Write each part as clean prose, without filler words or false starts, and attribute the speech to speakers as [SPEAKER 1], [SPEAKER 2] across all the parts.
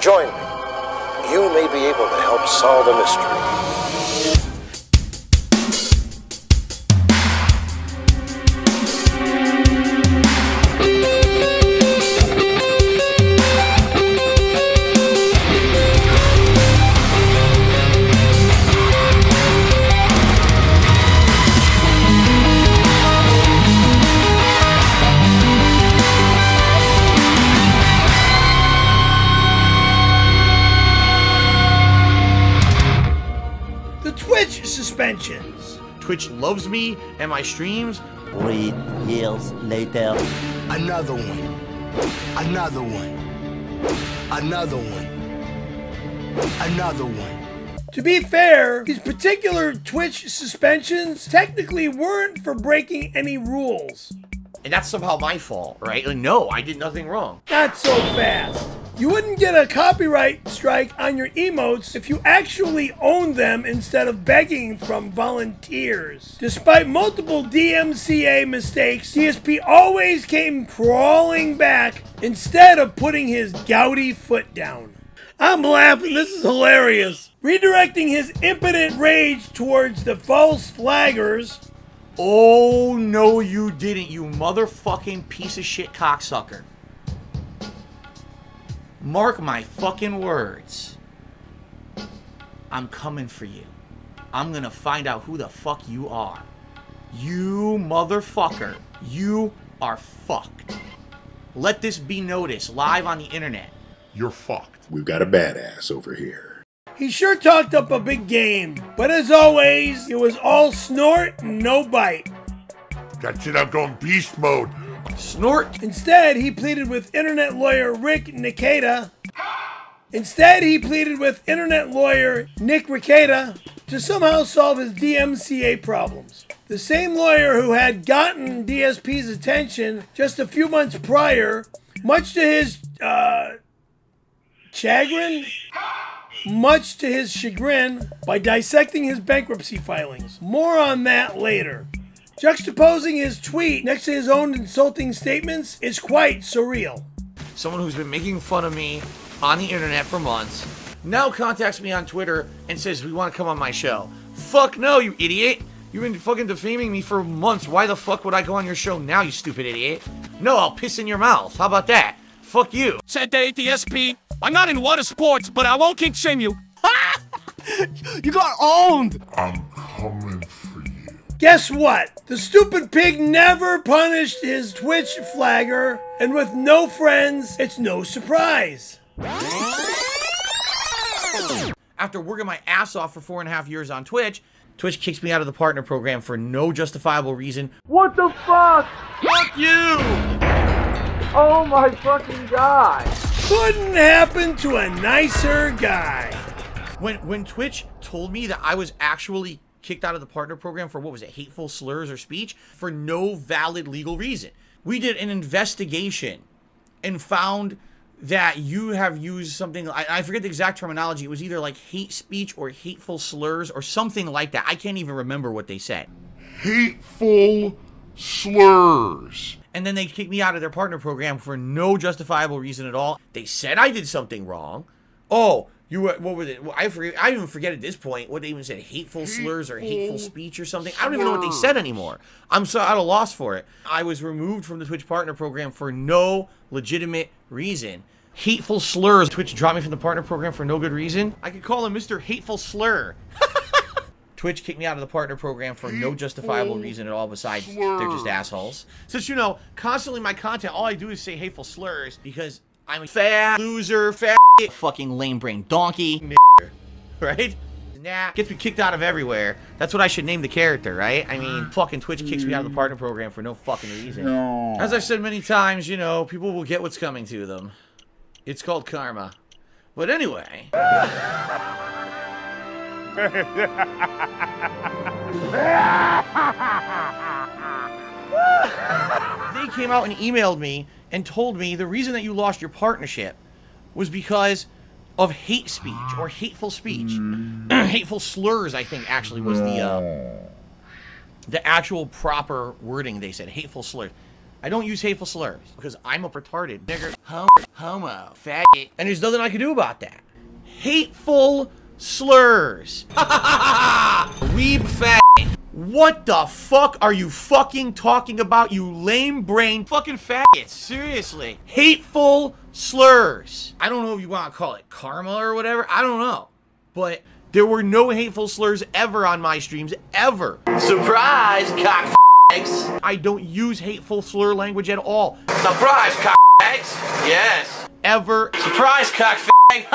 [SPEAKER 1] Join me. You may be able to help solve a mystery.
[SPEAKER 2] Suspensions.
[SPEAKER 3] Twitch loves me and my streams.
[SPEAKER 4] 3 years later.
[SPEAKER 5] Another one. Another one. Another one. Another one.
[SPEAKER 2] To be fair, these particular Twitch suspensions technically weren't for breaking any rules.
[SPEAKER 3] And that's somehow my fault, right? Like, no, I did nothing wrong.
[SPEAKER 2] Not so fast. You wouldn't get a copyright strike on your emotes if you actually owned them instead of begging from volunteers. Despite multiple DMCA mistakes, DSP always came crawling back instead of putting his gouty foot down. I'm laughing, this is hilarious. Redirecting his impotent rage towards the false flaggers.
[SPEAKER 3] Oh, no you didn't, you motherfucking piece of shit cocksucker. Mark my fucking words. I'm coming for you. I'm gonna find out who the fuck you are. You motherfucker. You are fucked. Let this be noticed live on the internet.
[SPEAKER 6] You're fucked. We've got a badass over here.
[SPEAKER 2] He sure talked up a big game, but as always, it was all snort and no bite.
[SPEAKER 6] That's it, I'm going beast mode.
[SPEAKER 3] Snort.
[SPEAKER 2] Instead, he pleaded with internet lawyer Nick Rekieta to somehow solve his DMCA problems. The same lawyer who had gotten DSP's attention just a few months prior, much to his chagrin, by dissecting his bankruptcy filings. More on that later. Juxtaposing his tweet next to his own insulting statements is quite surreal.
[SPEAKER 3] Someone who's been making fun of me on the internet for months now contacts me on Twitter and says, we want to come on my show. Fuck no, you idiot. You've been fucking defaming me for months. Why the fuck would I go on your show now, you stupid idiot? No, I'll piss in your mouth. How about that? Fuck you.
[SPEAKER 7] Said the DSP. I'm not in water sports, but I won't kink shame you.
[SPEAKER 5] You got owned!
[SPEAKER 6] I'm coming for you.
[SPEAKER 2] Guess what? The stupid pig never punished his Twitch flagger, and with no friends, it's no surprise.
[SPEAKER 3] After working my ass off for 4.5 years on Twitch, Twitch kicks me out of the partner program for no justifiable reason.
[SPEAKER 8] What the fuck?
[SPEAKER 3] Fuck you!
[SPEAKER 8] Oh my fucking god.
[SPEAKER 2] Couldn't happen to a nicer guy.
[SPEAKER 3] When Twitch told me that I was actually kicked out of the partner program for, what was it, hateful slurs or speech, for no valid legal reason. We did an investigation and found that you have used something, I forget the exact terminology, it was either like hate speech or hateful slurs or something like that. I can't even remember what they said.
[SPEAKER 6] Hateful slurs.
[SPEAKER 3] And then they kicked me out of their partner program for no justifiable reason at all. They said I did something wrong. Oh, what was it? I even forget at this point what they even said. Hateful slurs or hateful speech or something. I don't even know what they said anymore. I'm so at a loss for it. I was removed from the Twitch partner program for no legitimate reason. Hateful slurs. Twitch dropped me from the partner program for no good reason. I could call him Mr. Hateful Slur. Twitch kicked me out of the partner program for no justifiable reason at all besides they're just assholes. Since, you know, constantly my content, all I do is say hateful slurs because I'm a fat loser, fat fucking lame brain donkey, right? Nah, gets me kicked out of everywhere. That's what I should name the character, right? I mean, fucking Twitch kicks me out of the partner program for no fucking reason. As I've said many times, you know, people will get what's coming to them. It's called karma. But anyway.
[SPEAKER 8] They
[SPEAKER 3] came out and emailed me and told me the reason that you lost your partnership was because of hate speech or hateful speech. Hateful slurs, I think, actually was the actual proper wording they said. Hateful slurs. I don't use hateful slurs because I'm a retarded nigger, homo, faggot, and there's nothing I can do about that. Hateful slurs. Weeb faggot. What the fuck are you fucking talking about, you lame brain fucking faggots? Seriously. Hateful slurs. I don't know if you want to call it karma or whatever. I don't know. But there were no hateful slurs ever on my streams, ever. Surprise, cock eggs. I don't use hateful slur language at all. Surprise, cock eggs. Yes. Ever. Surprise, cock egg.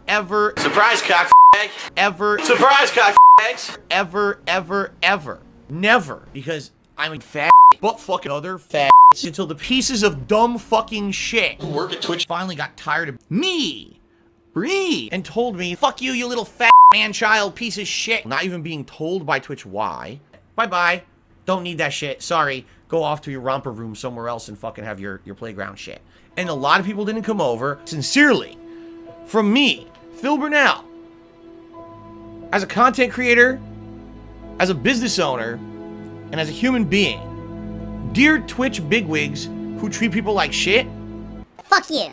[SPEAKER 3] Ever. Surprise, cock egg. Ever. Surprise, cock eggs. Ever, ever, ever. Never. Because I'm a fat but fucking other fat until the pieces of dumb fucking shit who work at Twitch finally got tired of me. And told me, fuck you, you little fat man-child piece of shit. Not even being told by Twitch why. Bye-bye. Don't need that shit. Sorry. Go off to your romper room somewhere else and fucking have your playground shit. And a lot of people didn't come over. Sincerely. From me, Phil Burnell. As a content creator, as a business owner, and as a human being. Dear Twitch bigwigs who treat people like shit.
[SPEAKER 9] Fuck you.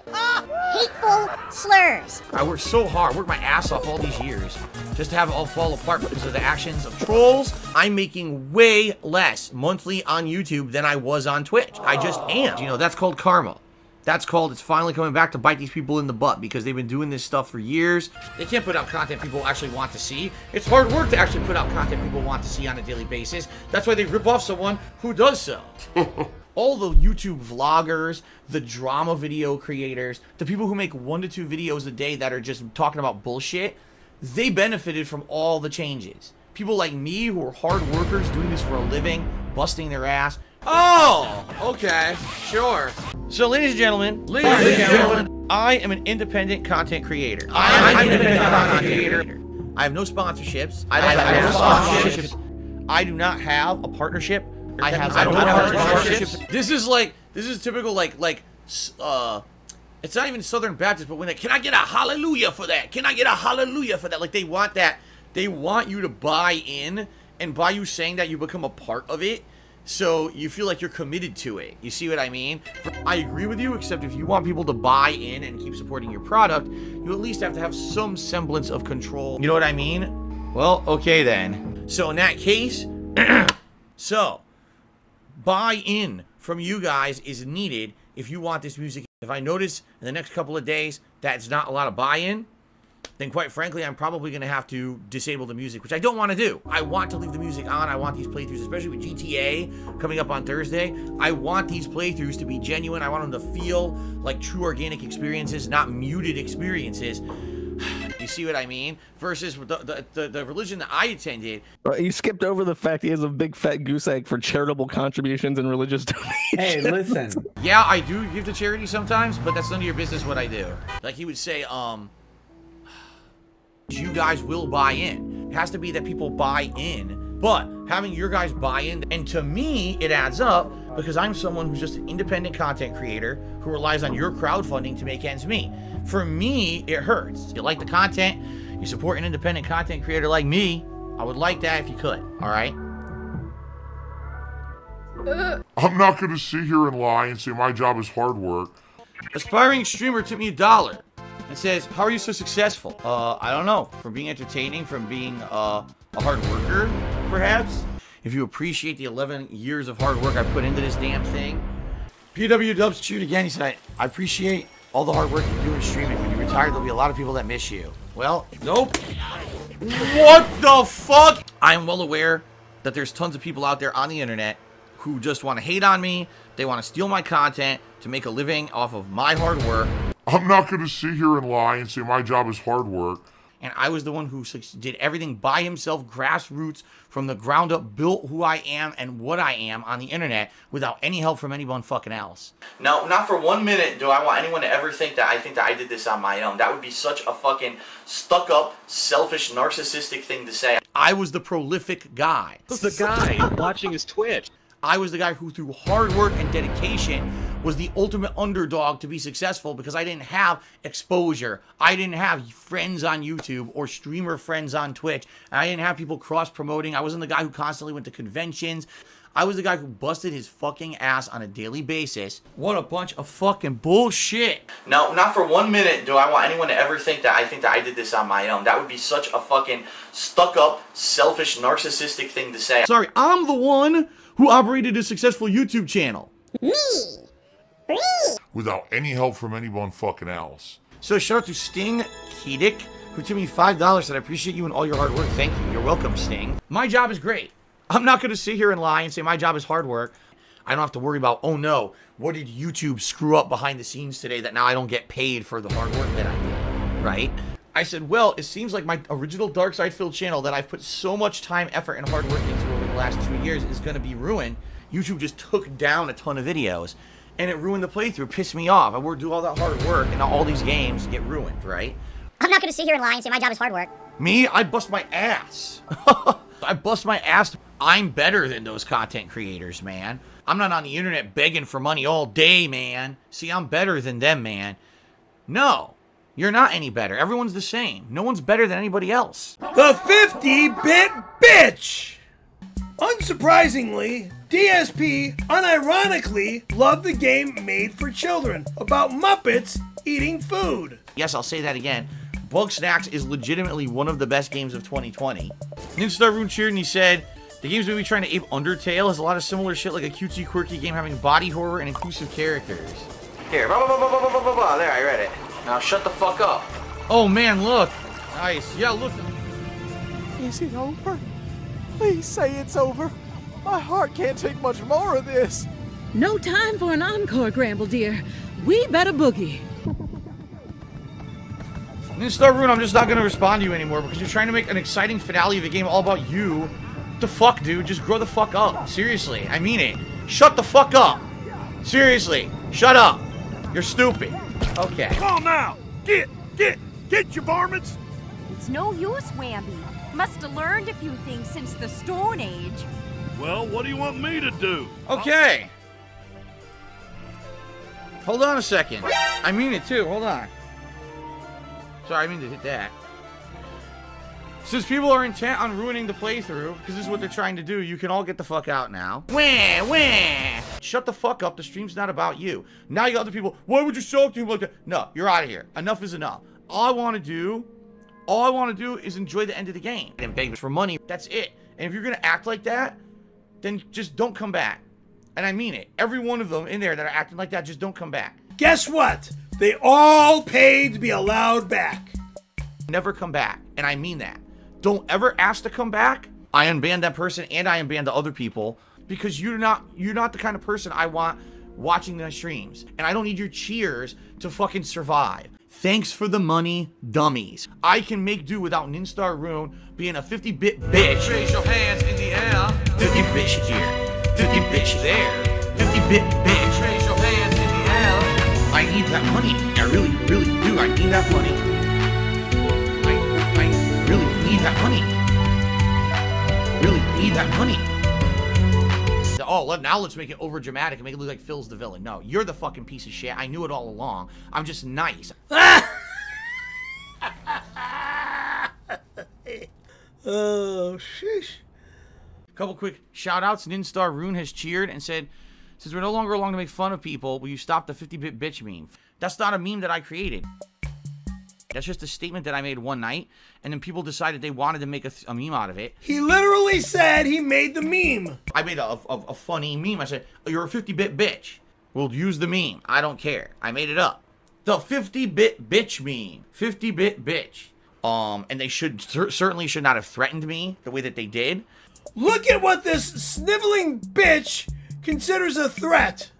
[SPEAKER 9] Hateful slurs.
[SPEAKER 3] I worked so hard, worked my ass off all these years, just to have it all fall apart because of the actions of trolls. I'm making way less monthly on YouTube than I was on Twitch. I just am. You know, that's called karma. That's called, it's finally coming back to bite these people in the butt because they've been doing this stuff for years. They can't put out content people actually want to see. It's hard work to actually put out content people want to see on a daily basis. That's why they rip off someone who does so. All the YouTube vloggers, the drama video creators, the people who make 1 to 2 videos a day that are just talking about bullshit, they benefited from all the changes. People like me who are hard workers doing this for a living, busting their ass. Oh, okay, sure. So, ladies and gentlemen, I am an independent content creator. I'm an independent content creator. I have no sponsorships. I do not have a partnership. I don't have partnerships. This is typical it's not even Southern Baptist, but when they, can I get a hallelujah for that? Can I get a hallelujah for that? Like, they want that. They want you to buy in, and by you saying that, you become a part of it. So you feel like you're committed to it. You see what I mean? I agree with you, except if you want people to buy in and keep supporting your product, you at least have to have some semblance of control. You know what I mean? Well, okay then. So in that case, so buy-in from you guys is needed if you want this music. If I notice in the next couple of days that it's not a lot of buy-in, then quite frankly, I'm probably going to have to disable the music, which I don't want to do. I want to leave the music on. I want these playthroughs, especially with GTA coming up on Thursday. I want these playthroughs to be genuine. I want them to feel like true organic experiences, not muted experiences. You see what I mean? Versus the religion that I attended.
[SPEAKER 10] You skipped over the fact he has a big fat goose egg for charitable contributions and religious donations.
[SPEAKER 11] Hey, listen.
[SPEAKER 3] Yeah, I do give to charity sometimes, but that's none of your business what I do. Like he would say, you guys will buy in. It has to be that people buy in, but having your guys buy in, and to me, it adds up because I'm someone who's just an independent content creator who relies on your crowdfunding to make ends meet. For me, it hurts. You like the content, you support an independent content creator like me, I would like that if you could, all right?
[SPEAKER 12] I'm not going to sit here and lie and say my job is hard work.
[SPEAKER 3] Aspiring streamer took me $1. It says, how are you so successful? I don't know. From being entertaining, from being a hard worker, perhaps? If you appreciate the 11 years of hard work I put into this damn thing. PW Dubs chewed again. He said, I appreciate all the hard work you do in streaming. When you retire, there'll be a lot of people that miss you. Well, nope. What the fuck? I'm well aware that there's tons of people out there on the internet who just want to hate on me. They want to steal my content to make a living off of my hard work.
[SPEAKER 12] I'm not going to sit here and lie and say my job is hard work.
[SPEAKER 3] And I was the one who did everything by himself, grassroots, from the ground up, built who I am and what I am on the internet without any help from anyone fucking else. No, not for 1 minute do I want anyone to ever think that I did this on my own. That would be such a fucking stuck-up, selfish, narcissistic thing to say. I was the prolific guy.
[SPEAKER 13] Who's the guy watching his Twitch?
[SPEAKER 3] I was the guy who, through hard work and dedication, was the ultimate underdog to be successful because I didn't have exposure. I didn't have friends on YouTube or streamer friends on Twitch. And I didn't have people cross-promoting. I wasn't the guy who constantly went to conventions. I was the guy who busted his fucking ass on a daily basis. What a bunch of fucking bullshit. No, not for 1 minute do I want anyone to ever think that I did this on my own. That would be such a fucking stuck-up, selfish, narcissistic thing to say. Sorry, I'm the one who operated a successful YouTube channel.
[SPEAKER 9] Me.
[SPEAKER 12] Without any help from anyone fucking else.
[SPEAKER 3] So shout out to Sting Kedick, who took me $5, and I appreciate you and all your hard work. Thank you. You're welcome, Sting. My job is great. I'm not going to sit here and lie and say my job is hard work. I don't have to worry about, oh no, what did YouTube screw up behind the scenes today that now I don't get paid for the hard work that I did, right? I said, well, it seems like my original Dark Side Filled channel that I've put so much time, effort, and hard work into over the last 2 years is going to be ruined. YouTube just took down a ton of videos. And it ruined the playthrough, pissed me off. I would do all that hard work, and now all these games get ruined, right?
[SPEAKER 9] I'm not gonna sit here and lie and say my job is hard work.
[SPEAKER 3] Me? I bust my ass. I bust my ass. I'm better than those content creators, man. I'm not on the internet begging for money all day, man. See, I'm better than them, man. No, you're not any better. Everyone's the same. No one's better than anybody else.
[SPEAKER 2] The 50-bit bitch! Unsurprisingly, DSP unironically loved the game Made for Children about Muppets eating food.
[SPEAKER 3] Yes, I'll say that again. Bug Snacks is legitimately one of the best games of 2020. Ninstar Rune cheered and he said, the game's maybe trying to ape Undertale, has a lot of similar shit like a cutesy, quirky game having body horror and inclusive characters. Here, there, I read it. Now shut the fuck up. Oh man, look. Nice. Yeah, look.
[SPEAKER 11] Is it over? Please say it's over. My heart can't take much more of this.
[SPEAKER 14] No time for an encore, Gramble dear. We better boogie.
[SPEAKER 3] Ninstar Rune, I'm just not gonna respond to you anymore because you're trying to make an exciting finale of the game all about you. What the fuck, dude? Just grow the fuck up. Seriously, I mean it. Shut the fuck up. Seriously, shut up. You're stupid. Okay.
[SPEAKER 15] Come on now. Get your varmints.
[SPEAKER 16] It's no use, Whammy. Must have learned a few things since the Stone Age.
[SPEAKER 15] Well, what do you want me to do?
[SPEAKER 3] Okay. Hold on a second. I mean it too. Hold on. Sorry, I mean to hit that. Since people are intent on ruining the playthrough, because this is what they're trying to do, you can all get the fuck out now. Wah. Shut the fuck up. The stream's not about you. Now you got other people. Why would you talk to him like that? No, you're out of here. Enough is enough. All I want to do is enjoy the end of the game and beg for money. That's it. And if you're going to act like that, then just don't come back. And I mean it. Every one of them in there that are acting like that, just don't come back.
[SPEAKER 2] Guess what? They all paid to be allowed back.
[SPEAKER 3] Never come back. And I mean that. Don't ever ask to come back. I unbanned that person and I unbanned the other people because you're not the kind of person I want watching my streams. And I don't need your cheers to fucking survive. Thanks for the money, dummies. I can make do without Ninstar Rune being a 50-bit bitch. Raise your hands in the air. 50 bitch here. 50 bitch there. 50-bit bitch. Raise your hands in the air. I need that money. I really, really do. I need that money. I really need that money. Really need that money. Oh, now let's make it over dramatic and make it look like Phil's the villain. No, you're the fucking piece of shit. I knew it all along. I'm just nice.
[SPEAKER 2] Oh, sheesh.
[SPEAKER 3] Couple quick shout outs. Ninstar Rune has cheered and said, since we're no longer along to make fun of people, will you stop the 50-bit bitch meme? That's not a meme that I created. That's just a statement that I made one night, and then people decided they wanted to make a meme out of it.
[SPEAKER 2] He literally said he made the meme.
[SPEAKER 3] I made a funny meme. I said, oh, you're a 50-bit bitch. We'll use the meme. I don't care. I made it up. The 50-bit bitch meme. 50-bit bitch. And they certainly should not have threatened me the way that they did.
[SPEAKER 2] Look at what this sniveling bitch considers a threat.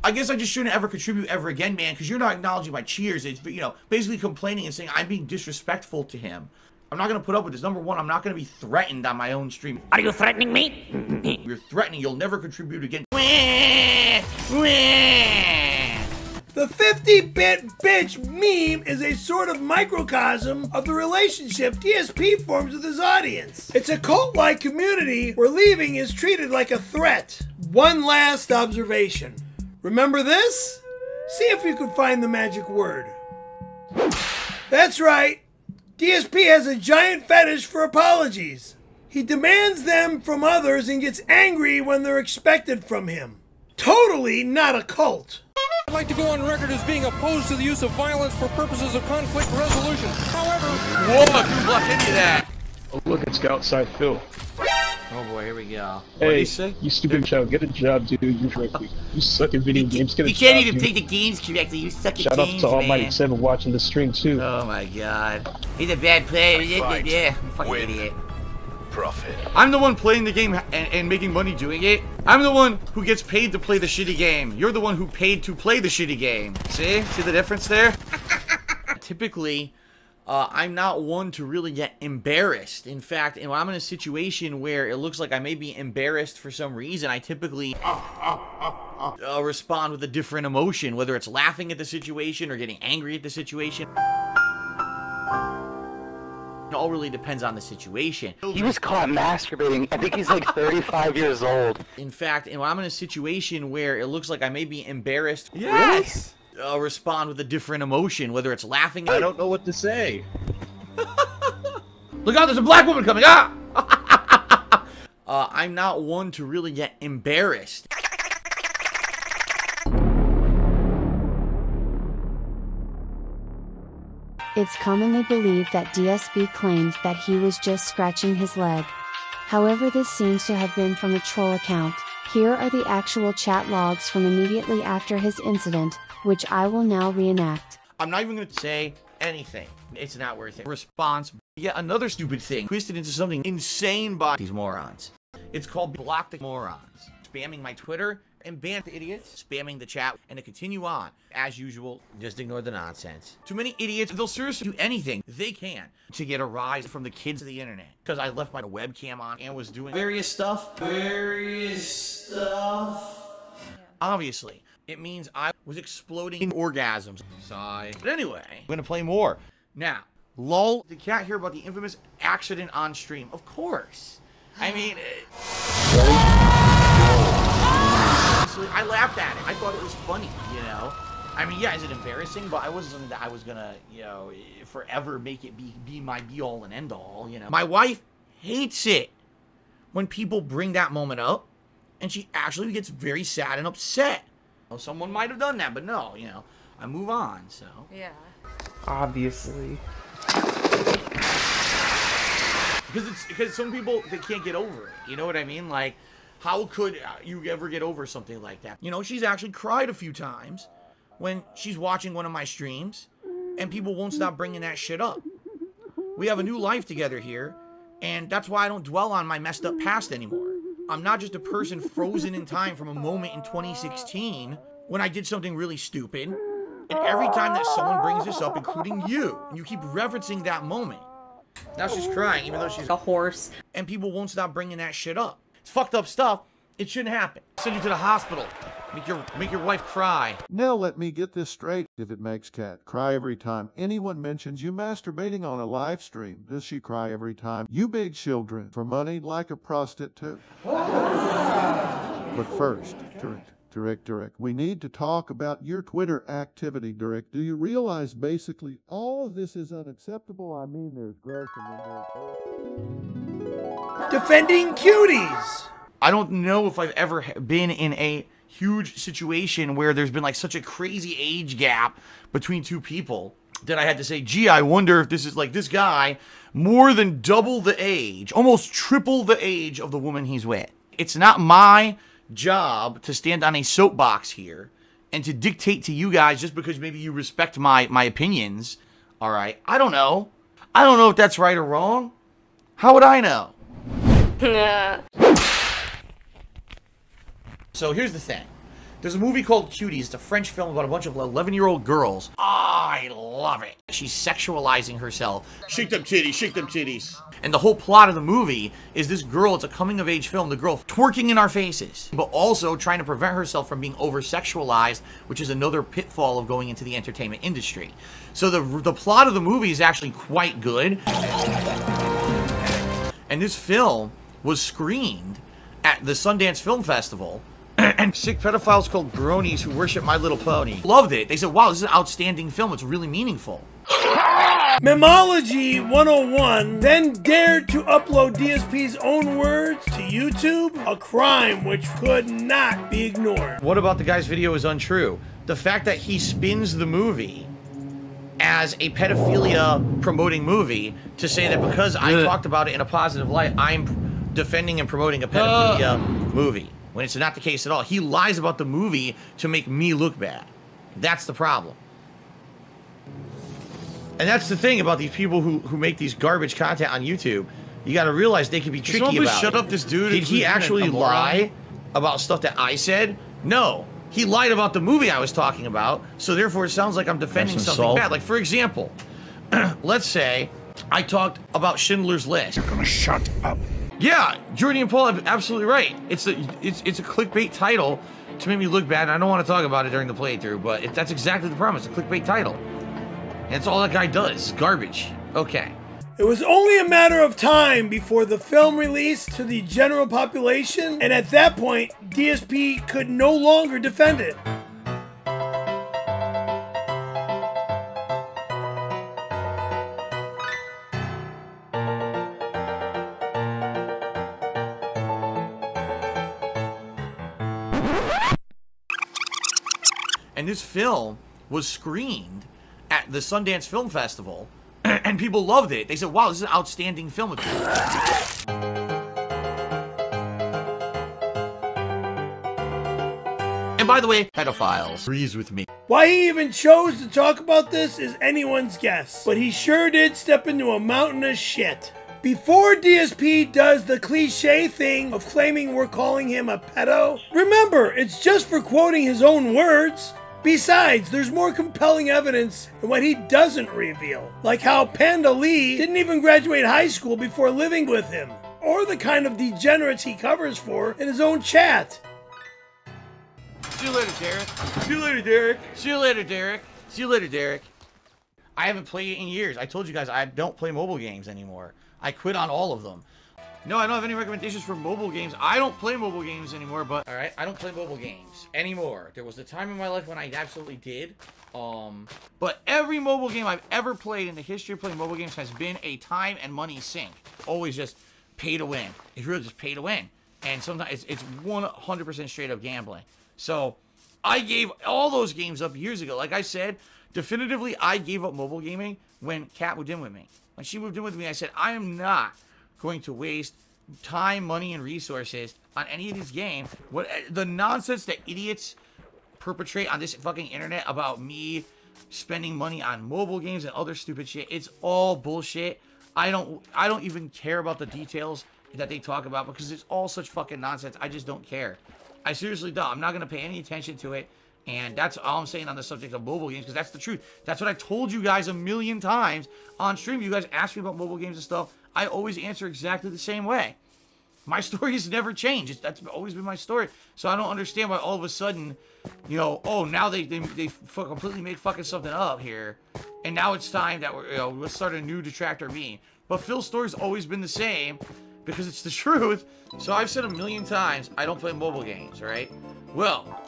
[SPEAKER 3] I guess I just shouldn't ever contribute ever again, man, because you're not acknowledging my cheers. It's, you know, basically complaining and saying I'm being disrespectful to him. I'm not going to put up with this. Number one, I'm not going to be threatened on my own stream.
[SPEAKER 9] Are you threatening me?
[SPEAKER 3] You're threatening. You'll never contribute again.
[SPEAKER 2] The 50-bit bitch meme is a sort of microcosm of the relationship DSP forms with his audience. It's a cult-like community where leaving is treated like a threat. One last observation. Remember this? See if you can find the magic word. That's right. DSP has a giant fetish for apologies. He demands them from others and gets angry when they're expected from him. Totally not a cult.
[SPEAKER 17] I'd like to go on record as being opposed to the use of violence for purposes of conflict resolution. However...
[SPEAKER 3] Whoa, dude, block into that.
[SPEAKER 18] Oh, look at Scout Side Phil.
[SPEAKER 3] Oh boy, here we go.
[SPEAKER 18] Hey,
[SPEAKER 3] what did he say?
[SPEAKER 18] You stupid child, get a job, dude. You suck at video games. Get a
[SPEAKER 3] you can't
[SPEAKER 18] job,
[SPEAKER 3] even
[SPEAKER 18] dude.
[SPEAKER 3] play the games correctly. You suck at
[SPEAKER 18] Shout
[SPEAKER 3] games,
[SPEAKER 18] out to
[SPEAKER 3] man.
[SPEAKER 18] Almighty 7 watching the stream too.
[SPEAKER 3] Oh my god. He's a bad player. Yeah, fucking
[SPEAKER 1] Win.
[SPEAKER 3] idiot.
[SPEAKER 1] Profit.
[SPEAKER 3] I'm the one playing the game and making money doing it. I'm the one who gets paid to play the shitty game. You're the one who paid to play the shitty game. See? See the difference there? Typically, I'm not one to really get embarrassed. In fact, when I'm in a situation where it looks like I may be embarrassed for some reason, I typically respond with a different emotion, whether it's laughing at the situation or getting angry at the situation. It all really depends on the situation.
[SPEAKER 10] He was caught masturbating. I think he's like 35 years old.
[SPEAKER 3] In fact, when I'm in a situation where it looks like I may be embarrassed,
[SPEAKER 10] Yes!
[SPEAKER 3] I'll respond with a different emotion, whether it's laughing.
[SPEAKER 13] I don't know what to say.
[SPEAKER 3] Look out, there's a black woman coming! Ah! I'm not one to really get embarrassed.
[SPEAKER 19] It's commonly believed that DSP claimed that he was just scratching his leg. However, this seems to have been from a troll account. Here are the actual chat logs from immediately after his incident, which I will now reenact.
[SPEAKER 3] I'm not even going to say anything. It's not worth it. Response. Yet another stupid thing. Twisted into something insane by these morons. It's called block the morons. Spamming my Twitter and ban the idiots. Spamming the chat. And to continue on. As usual, just ignore the nonsense. Too many idiots. They'll seriously do anything they can to get a rise from the kids of the internet. Because I left my webcam on and was doing various stuff. Obviously, it means I was exploding in orgasms. Sigh. But anyway, I'm gonna play more. Now, lol, did Cat hear about the infamous accident on stream? Of course. I mean, honestly, I laughed at it. I thought it was funny, you know? I mean, yeah, is it embarrassing? But I wasn't that I was gonna, you know, forever make it be my be-all and end-all, you know? My wife hates it when people bring that moment up, and she actually gets very sad and upset. Well, someone might have done that, but no, you know, I move on, so.
[SPEAKER 20] Yeah.
[SPEAKER 10] Obviously.
[SPEAKER 3] Because some people, they can't get over it, you know what I mean? Like, how could you ever get over something like that? You know, she's actually cried a few times when she's watching one of my streams, and people won't stop bringing that shit up. We have a new life together here, and that's why I don't dwell on my messed up past anymore. I'm not just a person frozen in time from a moment in 2016 when I did something really stupid, and every time that someone brings this up, including you, and you keep referencing that moment. Now she's crying, even though she's a horse. And people won't stop bringing that shit up. It's fucked up stuff. It shouldn't happen. Send you to the hospital. Make your wife cry.
[SPEAKER 21] Now let me get this straight. If it makes Cat cry every time anyone mentions you masturbating on a live stream, does she cry every time you beg children for money like a prostitute? But first, Direct, we need to talk about your Twitter activity, Direct. Do you realize basically all of this is unacceptable? I mean, there's growth and then there's...
[SPEAKER 2] Defending cuties!
[SPEAKER 3] I don't know if I've ever been in a huge situation where there's been like such a crazy age gap between two people that I had to say, gee, I wonder if this is like this guy more than double the age, almost triple the age of the woman he's with. It's not my job to stand on a soapbox here and to dictate to you guys just because maybe you respect my opinions. All right. I don't know if that's right or wrong. How would I know? So here's the thing. There's a movie called Cuties. It's a French film about a bunch of 11-year-old girls. I love it. She's sexualizing herself. Shake them titties, shake them titties. And the whole plot of the movie is this girl, it's a coming-of-age film, the girl twerking in our faces, but also trying to prevent herself from being over-sexualized, which is another pitfall of going into the entertainment industry. So the plot of the movie is actually quite good. And this film was screened at the Sundance Film Festival. And sick pedophiles called Bronies who worship My Little Pony loved it. They said, wow, this is an outstanding film. It's really meaningful.
[SPEAKER 2] Memology 101 then dared to upload DSP's own words to YouTube, a crime which could not be ignored.
[SPEAKER 3] What about the guy's video is untrue? The fact that he spins the movie as a pedophilia promoting movie to say that because I talked about it in a positive light, I'm defending and promoting a pedophilia movie, when it's not the case at all. He lies about the movie to make me look bad. That's the problem. And that's the thing about these people who make these garbage content on YouTube. You got to realize they can be tricky about
[SPEAKER 20] shut up this dude.
[SPEAKER 3] Did he actually lie about stuff that I said? No. He lied about the movie I was talking about, so therefore it sounds like I'm defending something bad. Like, for example, let's say I talked about Schindler's List.
[SPEAKER 20] You're gonna shut up.
[SPEAKER 3] Yeah, Jordy and Paul are absolutely right. It's a clickbait title to make me look bad, and I don't want to talk about it during the playthrough, but that's exactly the problem. It's a clickbait title. And that's all that guy does. Garbage. Okay.
[SPEAKER 2] It was only a matter of time before the film released to the general population, and at that point, DSP could no longer defend it.
[SPEAKER 3] And this film was screened at the Sundance Film Festival, and people loved it. They said, wow, this is an outstanding film. And by the way, pedophiles agrees with me.
[SPEAKER 2] Why he even chose to talk about this is anyone's guess, but he sure did step into a mountain of shit. Before DSP does the cliche thing of claiming we're calling him a pedo, remember, it's just for quoting his own words. Besides, there's more compelling evidence in what he doesn't reveal, like how Panda Lee didn't even graduate high school before living with him, or the kind of degenerates he covers for in his own chat.
[SPEAKER 3] See you later, Derek. See you later, Derek. See you later, Derek. See you later, Derek. I haven't played it in years. I told you guys I don't play mobile games anymore. I quit on all of them. No, I don't have any recommendations for mobile games. I don't play mobile games anymore, but... Alright, I don't play mobile games anymore. There was a time in my life when I absolutely did. But every mobile game I've ever played in the history of playing mobile games has been a time and money sink. Always just pay to win. It's really just pay to win. And sometimes it's 100% straight up gambling. So, I gave all those games up years ago. Like I said, definitively, I gave up mobile gaming when Kat moved in with me. When she moved in with me, I said, I am not going to waste time, money, and resources on any of these games. What the nonsense that idiots perpetrate on this fucking internet about me spending money on mobile games and other stupid shit, it's all bullshit. I don't even care about the details that they talk about because it's all such fucking nonsense. I just don't care. I seriously don't. I'm not going to pay any attention to it. And that's all I'm saying on the subject of mobile games, because that's the truth. That's what I told you guys a million times on stream. You guys ask me about mobile games and stuff. I always answer exactly the same way. My story has never changed. That's always been my story. So I don't understand why all of a sudden, you know, oh, now they completely make fucking something up here. And now it's time that we're, you know, let's start a new detractor meme. But Phil's story's always been the same because it's the truth. So I've said a million times, I don't play mobile games, right? Well,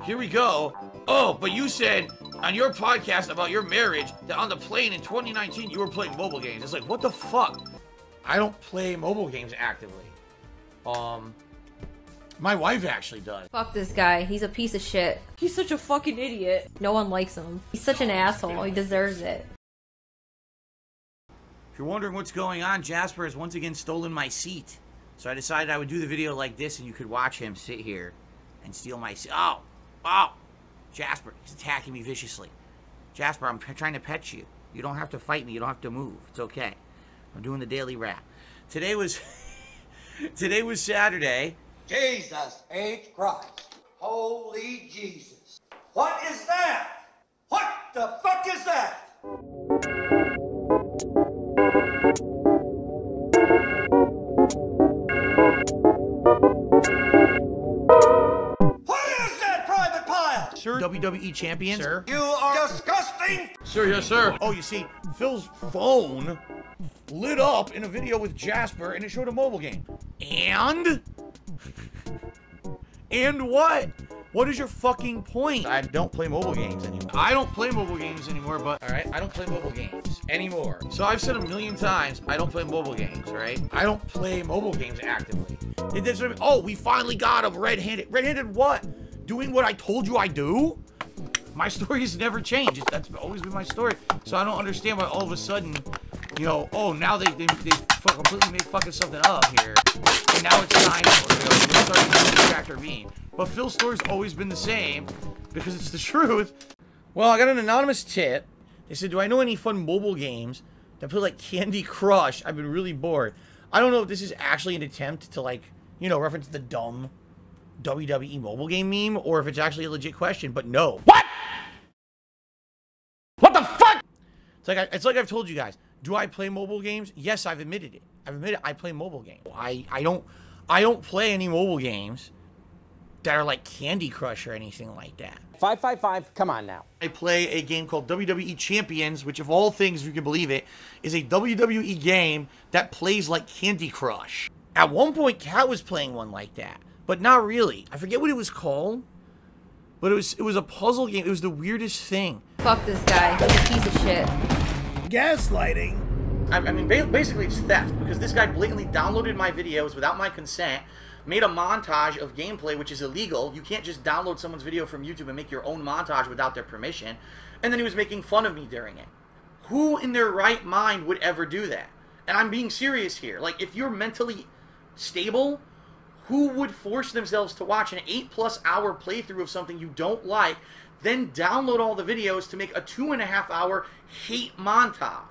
[SPEAKER 3] here we go. Oh, but you said on your podcast about your marriage that on the plane in 2019 you were playing mobile games. It's like, what the fuck? I don't play mobile games actively. My wife actually does.
[SPEAKER 22] Fuck this guy. He's a piece of shit. He's such a fucking idiot. No one likes him. He's such an asshole. He deserves it.
[SPEAKER 3] If you're wondering what's going on, Jasper has once again stolen my seat. So I decided I would do the video like this and you could watch him sit here and steal my seat. Oh! Oh! Jasper, he's attacking me viciously. Jasper, I'm trying to pet you. You don't have to fight me. You don't have to move. It's okay. I'm doing the daily rap. Today was Saturday.
[SPEAKER 23] Jesus H. Christ. Holy Jesus. What is that? What the fuck is that?
[SPEAKER 3] Sir, WWE champion. Sir.
[SPEAKER 23] You are disgusting!
[SPEAKER 3] Sir, yes, sir. Oh, you see, Phil's phone lit up in a video with Jasper, and it showed a mobile game. And what? What is your fucking point? I don't play mobile games anymore. I don't play mobile games anymore, but, alright, I don't play mobile games anymore. So I've said a million times, I don't play mobile games, right? I don't play mobile games actively. Oh, we finally got him red-handed. Red-handed what? Doing what I told you I do? My story has never changed. That's always been my story. So I don't understand why all of a sudden, you know, oh, now they completely made fucking something up here. And now it's time for, you know, to start using tractor beam. But Phil's story's always been the same because it's the truth. Well, I got an anonymous tip. They said, do I know any fun mobile games that play like Candy Crush? I've been really bored. I don't know if this is actually an attempt to, like, you know, reference the dumb WWE mobile game meme or if it's actually a legit question, but no. What? What the fuck? It's like I've told you guys. Do I play mobile games? Yes, I've admitted it. I've admitted I play mobile games. I don't play any mobile games that are like Candy Crush or anything like that.
[SPEAKER 4] 555, come on now.
[SPEAKER 3] I play a game called WWE Champions, which of all things, if you can believe it, is a WWE game that plays like Candy Crush. At one point, Kat was playing one like that, but not really. I forget what it was called, but it was a puzzle game. It was the weirdest thing.
[SPEAKER 22] Fuck this guy. He's a piece of shit.
[SPEAKER 2] Gaslighting.
[SPEAKER 3] I mean, basically it's theft, because this guy blatantly downloaded my videos without my consent, made a montage of gameplay, which is illegal. You can't just download someone's video from YouTube and make your own montage without their permission. And then he was making fun of me during it. Who in their right mind would ever do that? And I'm being serious here. Like, if you're mentally stable, who would force themselves to watch an 8+ hour playthrough of something you don't like, then download all the videos to make a 2.5 hour hate montage?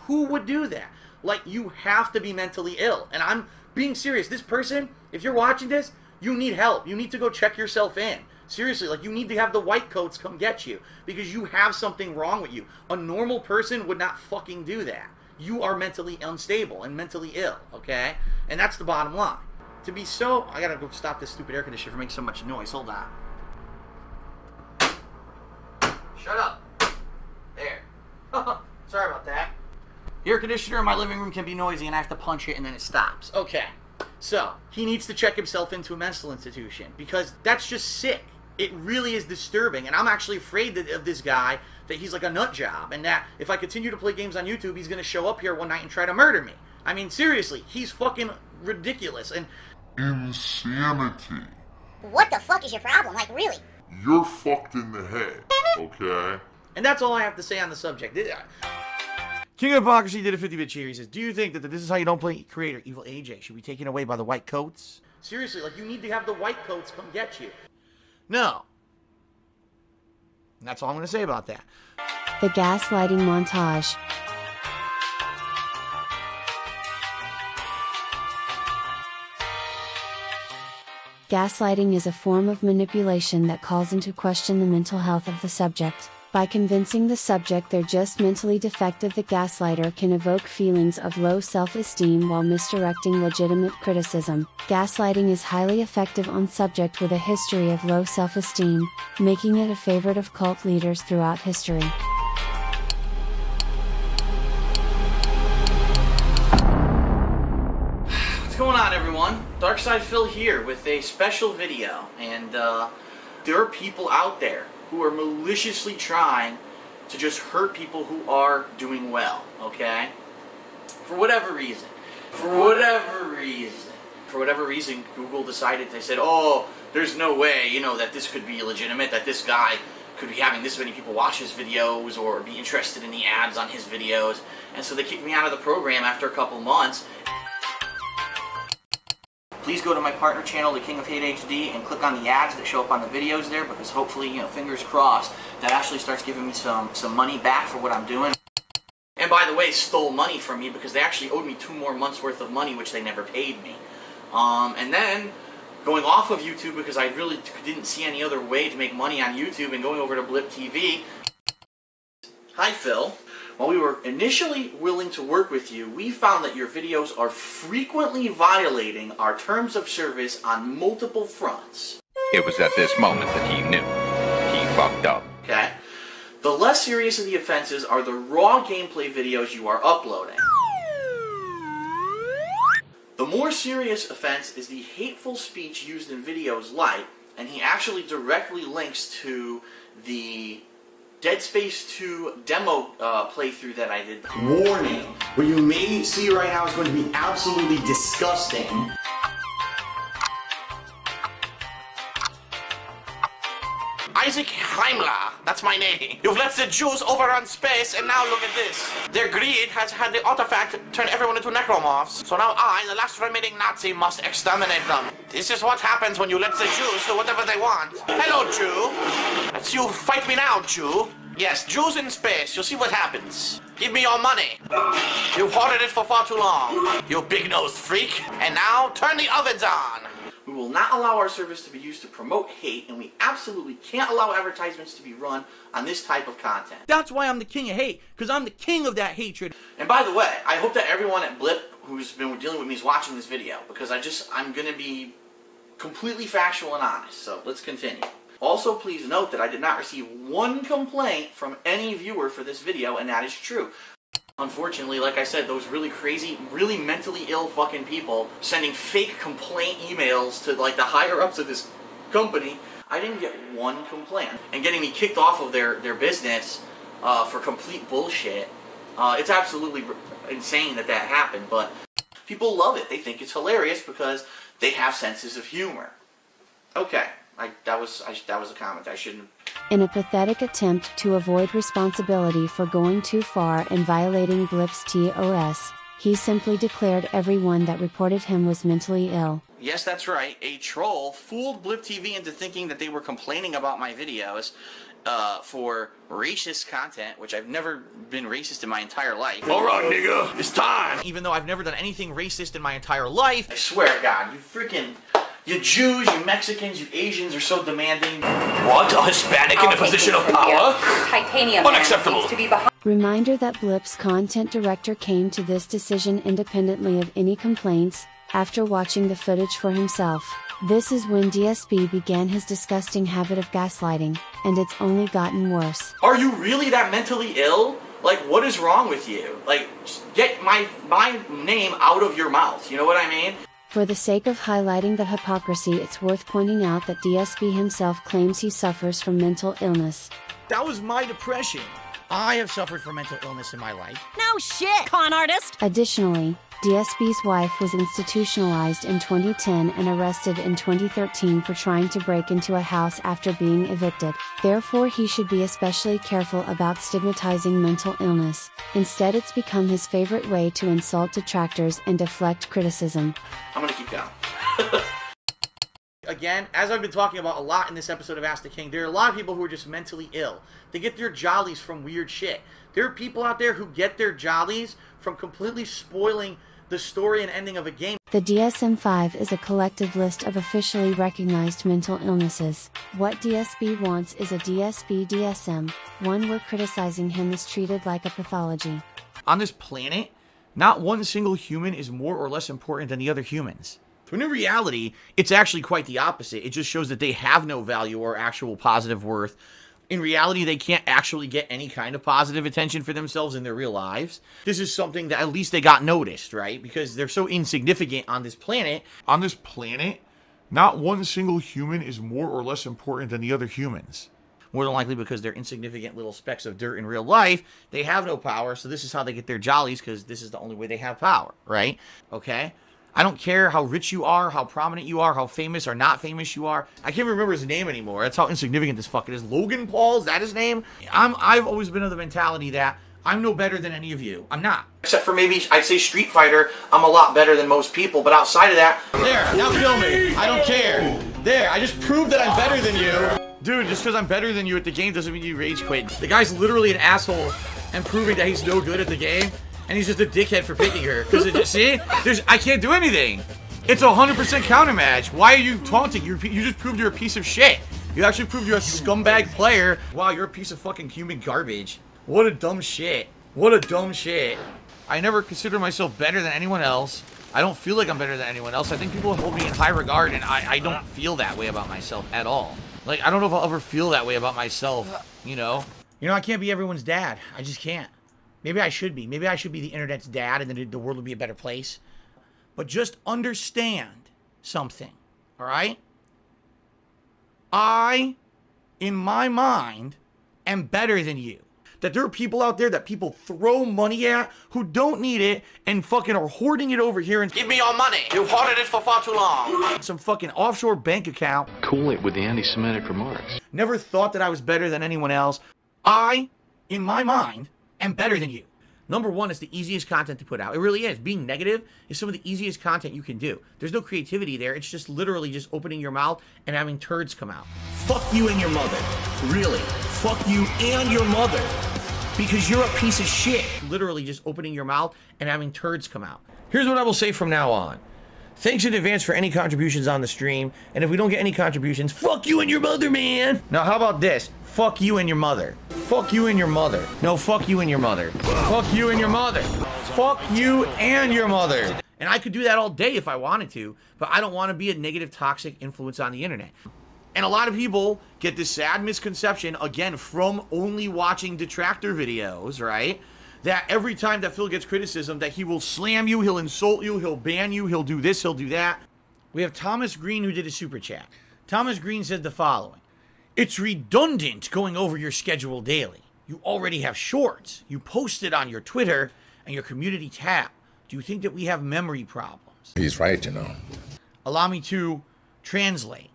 [SPEAKER 3] Who would do that? Like, you have to be mentally ill. And I'm being serious. This person, if you're watching this, you need help. You need to go check yourself in. Seriously, like, you need to have the white coats come get you because you have something wrong with you. A normal person would not fucking do that. You are mentally unstable and mentally ill, okay? And that's the bottom line. To be so... I gotta go stop this stupid air conditioner from making so much noise. Hold on. Shut up. There. Sorry about that. The air conditioner in my living room can be noisy and I have to punch it and then it stops. Okay. So, he needs to check himself into a mental institution because that's just sick. It really is disturbing. And I'm actually afraid of this guy, that he's like a nut job. And that if I continue to play games on YouTube, he's going to show up here one night and try to murder me. I mean, seriously, he's fucking ridiculous. And
[SPEAKER 12] insanity.
[SPEAKER 9] What the fuck is your problem? Like, really?
[SPEAKER 12] You're fucked in the head, okay?
[SPEAKER 3] And that's all I have to say on the subject. King of Hypocrisy did a 50-bit cheer. He says, do you think that this is how you don't play creator? Evil AJ should be taken away by the white coats? Seriously, like, you need to have the white coats come get you. No. And that's all I'm going to say about that.
[SPEAKER 19] The gaslighting montage. Gaslighting is a form of manipulation that calls into question the mental health of the subject. By convincing the subject they're just mentally defective, the gaslighter can evoke feelings of low self-esteem while misdirecting legitimate criticism. Gaslighting is highly effective on subject with a history of low self-esteem, making it a favorite of cult leaders throughout history.
[SPEAKER 3] What's going on, everyone? Darkside Phil here with a special video, and there are people out there who are maliciously trying to just hurt people who are doing well, okay? For whatever reason. For whatever reason, Google decided, they said, oh, there's no way, you know, that this could be legitimate, that this guy could be having this many people watch his videos or be interested in the ads on his videos. And so they kicked me out of the program after a couple months. Please go to my partner channel, The King of Hate HD, and click on the ads that show up on the videos there, because hopefully, you know, fingers crossed, that actually starts giving me some money back for what I'm doing. And by the way, stole money from me because they actually owed me 2 more months worth of money, which they never paid me. And then, going off of YouTube because I really didn't see any other way to make money on YouTube, and going over to Blip TV. Hi, Phil. While we were initially willing to work with you, we found that your videos are frequently violating our terms of service on multiple fronts.
[SPEAKER 7] It was at this moment that he knew. He fucked up.
[SPEAKER 3] Okay? The less serious of the offenses are the raw gameplay videos you are uploading. The more serious offense is the hateful speech used in videos like And he actually directly links to the Dead Space 2 demo playthrough that I did. Warning, what you may see right now is going to be absolutely disgusting. Isaac Heimler, that's my name. You've let the Jews overrun space, and now look at this. Their greed has had the artifact turn everyone into necromorphs. So now I, the last remaining Nazi, must exterminate them. This is what happens when you let the Jews do whatever they want. Hello, Jew. Let's you fight me now, Jew. Yes, Jews in space. You'll see what happens. Give me your money. You've hoarded it for far too long, you big-nosed freak. And now, turn the ovens on. We will not allow our service to be used to promote hate, and we absolutely can't allow advertisements to be run on this type of content. That's why I'm the king of hate, because I'm the king of that hatred. And by the way, I hope that everyone at Blip who's been dealing with me is watching this video, because I'm going to be completely factual and honest, so let's continue. Also, please note that I did not receive one complaint from any viewer for this video, and that is true. Unfortunately, like I said, those really crazy, really mentally ill fucking people sending fake complaint emails to like the higher ups of this company, I didn't get one complaint. And getting me kicked off of their business for complete bullshit, it's absolutely insane that happened, but people love it. They think it's hilarious because they have senses of humor. Okay, that was a comment. I shouldn't.
[SPEAKER 19] In a pathetic attempt to avoid responsibility for going too far and violating Blip's TOS, he simply declared everyone that reported him was mentally ill.
[SPEAKER 3] Yes, that's right. A troll fooled Blip TV into thinking that they were complaining about my videos for racist content, which I've never been racist in my entire life.
[SPEAKER 15] Alright, nigga, it's time!
[SPEAKER 3] Even though I've never done anything racist in my entire life. I swear to God, you Jews, you Mexicans, you Asians are so demanding. What? A Hispanic in a position of power?
[SPEAKER 5] Titanium.
[SPEAKER 3] Unacceptable.
[SPEAKER 19] Reminder that Blip's content director came to this decision independently of any complaints, after watching the footage for himself. This is when DSP began his disgusting habit of gaslighting, and it's only gotten worse.
[SPEAKER 3] Are you really that mentally ill? Like, what is wrong with you? Like, get my name out of your mouth, you know what I mean?
[SPEAKER 19] For the sake of highlighting the hypocrisy, it's worth pointing out that DSP himself claims he suffers from mental illness.
[SPEAKER 3] That was my depression. I have suffered from mental illness in my life.
[SPEAKER 16] No shit, con artist!
[SPEAKER 19] Additionally, DSP's wife was institutionalized in 2010 and arrested in 2013 for trying to break into a house after being evicted. Therefore, he should be especially careful about stigmatizing mental illness. Instead, it's become his favorite way to insult detractors and deflect criticism.
[SPEAKER 3] I'm gonna keep going. Again, as I've been talking about a lot in this episode of Ask the King, there are a lot of people who are just mentally ill. They get their jollies from weird shit. There are people out there who get their jollies from completely spoiling the story and ending of a game.
[SPEAKER 19] The DSM-5 is a collective list of officially recognized mental illnesses. What DSP wants is a DSP DSM, one where criticizing him is treated like a pathology.
[SPEAKER 3] On this planet, not one single human is more or less important than the other humans. When in reality, it's actually quite the opposite. It just shows that they have no value or actual positive worth. In reality, they can't actually get any kind of positive attention for themselves in their real lives. This is something that at least they got noticed, right? Because they're so insignificant on this planet. On this planet, not one single human is more or less important than the other humans. More than likely because they're insignificant little specks of dirt in real life. They have no power, so this is how they get their jollies, because this is the only way they have power, right? Okay? I don't care how rich you are, how prominent you are, how famous or not famous you are. I can't remember his name anymore. That's how insignificant this fucking is. Logan Paul, is that his name? I've always been of the mentality that I'm no better than any of you. I'm not. Except for maybe, I'd say Street Fighter, I'm a lot better than most people, but outside of that... There, now kill me. I don't care. There, I just proved that I'm better than you. Dude, just because I'm better than you at the game doesn't mean you rage quit. The guy's literally an asshole and proving that he's no good at the game. And he's just a dickhead for picking her. Because, see? I can't do anything. It's a 100% counter match. Why are you taunting? You just proved you're a piece of shit. You actually proved you're a scumbag player. Wow, you're a piece of fucking human garbage. What a dumb shit. What a dumb shit. I never consider myself better than anyone else. I don't feel like I'm better than anyone else. I think people hold me in high regard, and I don't feel that way about myself at all. Like, I don't know if I'll ever feel that way about myself, you know? You know, I can't be everyone's dad. I just can't. Maybe I should be. Maybe I should be the internet's dad and then the world would be a better place. But just understand something, all right? I, in my mind, am better than you. That there are people out there that people throw money at who don't need it and fucking are hoarding it over here and
[SPEAKER 15] Give me your money. You've hoarded it for far too long.
[SPEAKER 3] some fucking offshore bank account.
[SPEAKER 13] Cool it with the anti-Semitic remarks.
[SPEAKER 3] Never thought that I was better than anyone else. I, in my mind, am better than you. Number one, it's the easiest content to put out. It really is. Being negative is some of the easiest content you can do. There's no creativity there. It's just literally just opening your mouth and having turds come out. Fuck you and your mother. Really. Fuck you and your mother. Because you're a piece of shit. Literally just opening your mouth and having turds come out. Here's what I will say from now on. Thanks in advance for any contributions on the stream. And if we don't get any contributions, fuck you and your mother, man. Now, how about this? Fuck you and your mother. Fuck you and your mother. No, fuck you and your mother. Fuck you and your mother. Fuck you and your mother. And I could do that all day if I wanted to, but I don't want to be a negative, toxic influence on the internet. And a lot of people get this sad misconception, again, from only watching detractor videos, right? That every time that Phil gets criticism, that he will slam you, he'll insult you, he'll ban you, he'll do this, he'll do that. We have Thomas Green who did a super chat. Thomas Green said the following. It's redundant going over your schedule daily. You already have shorts. You post it on your Twitter and your community tab. Do you think that we have memory problems?
[SPEAKER 1] He's right, you know.
[SPEAKER 3] Allow me to translate.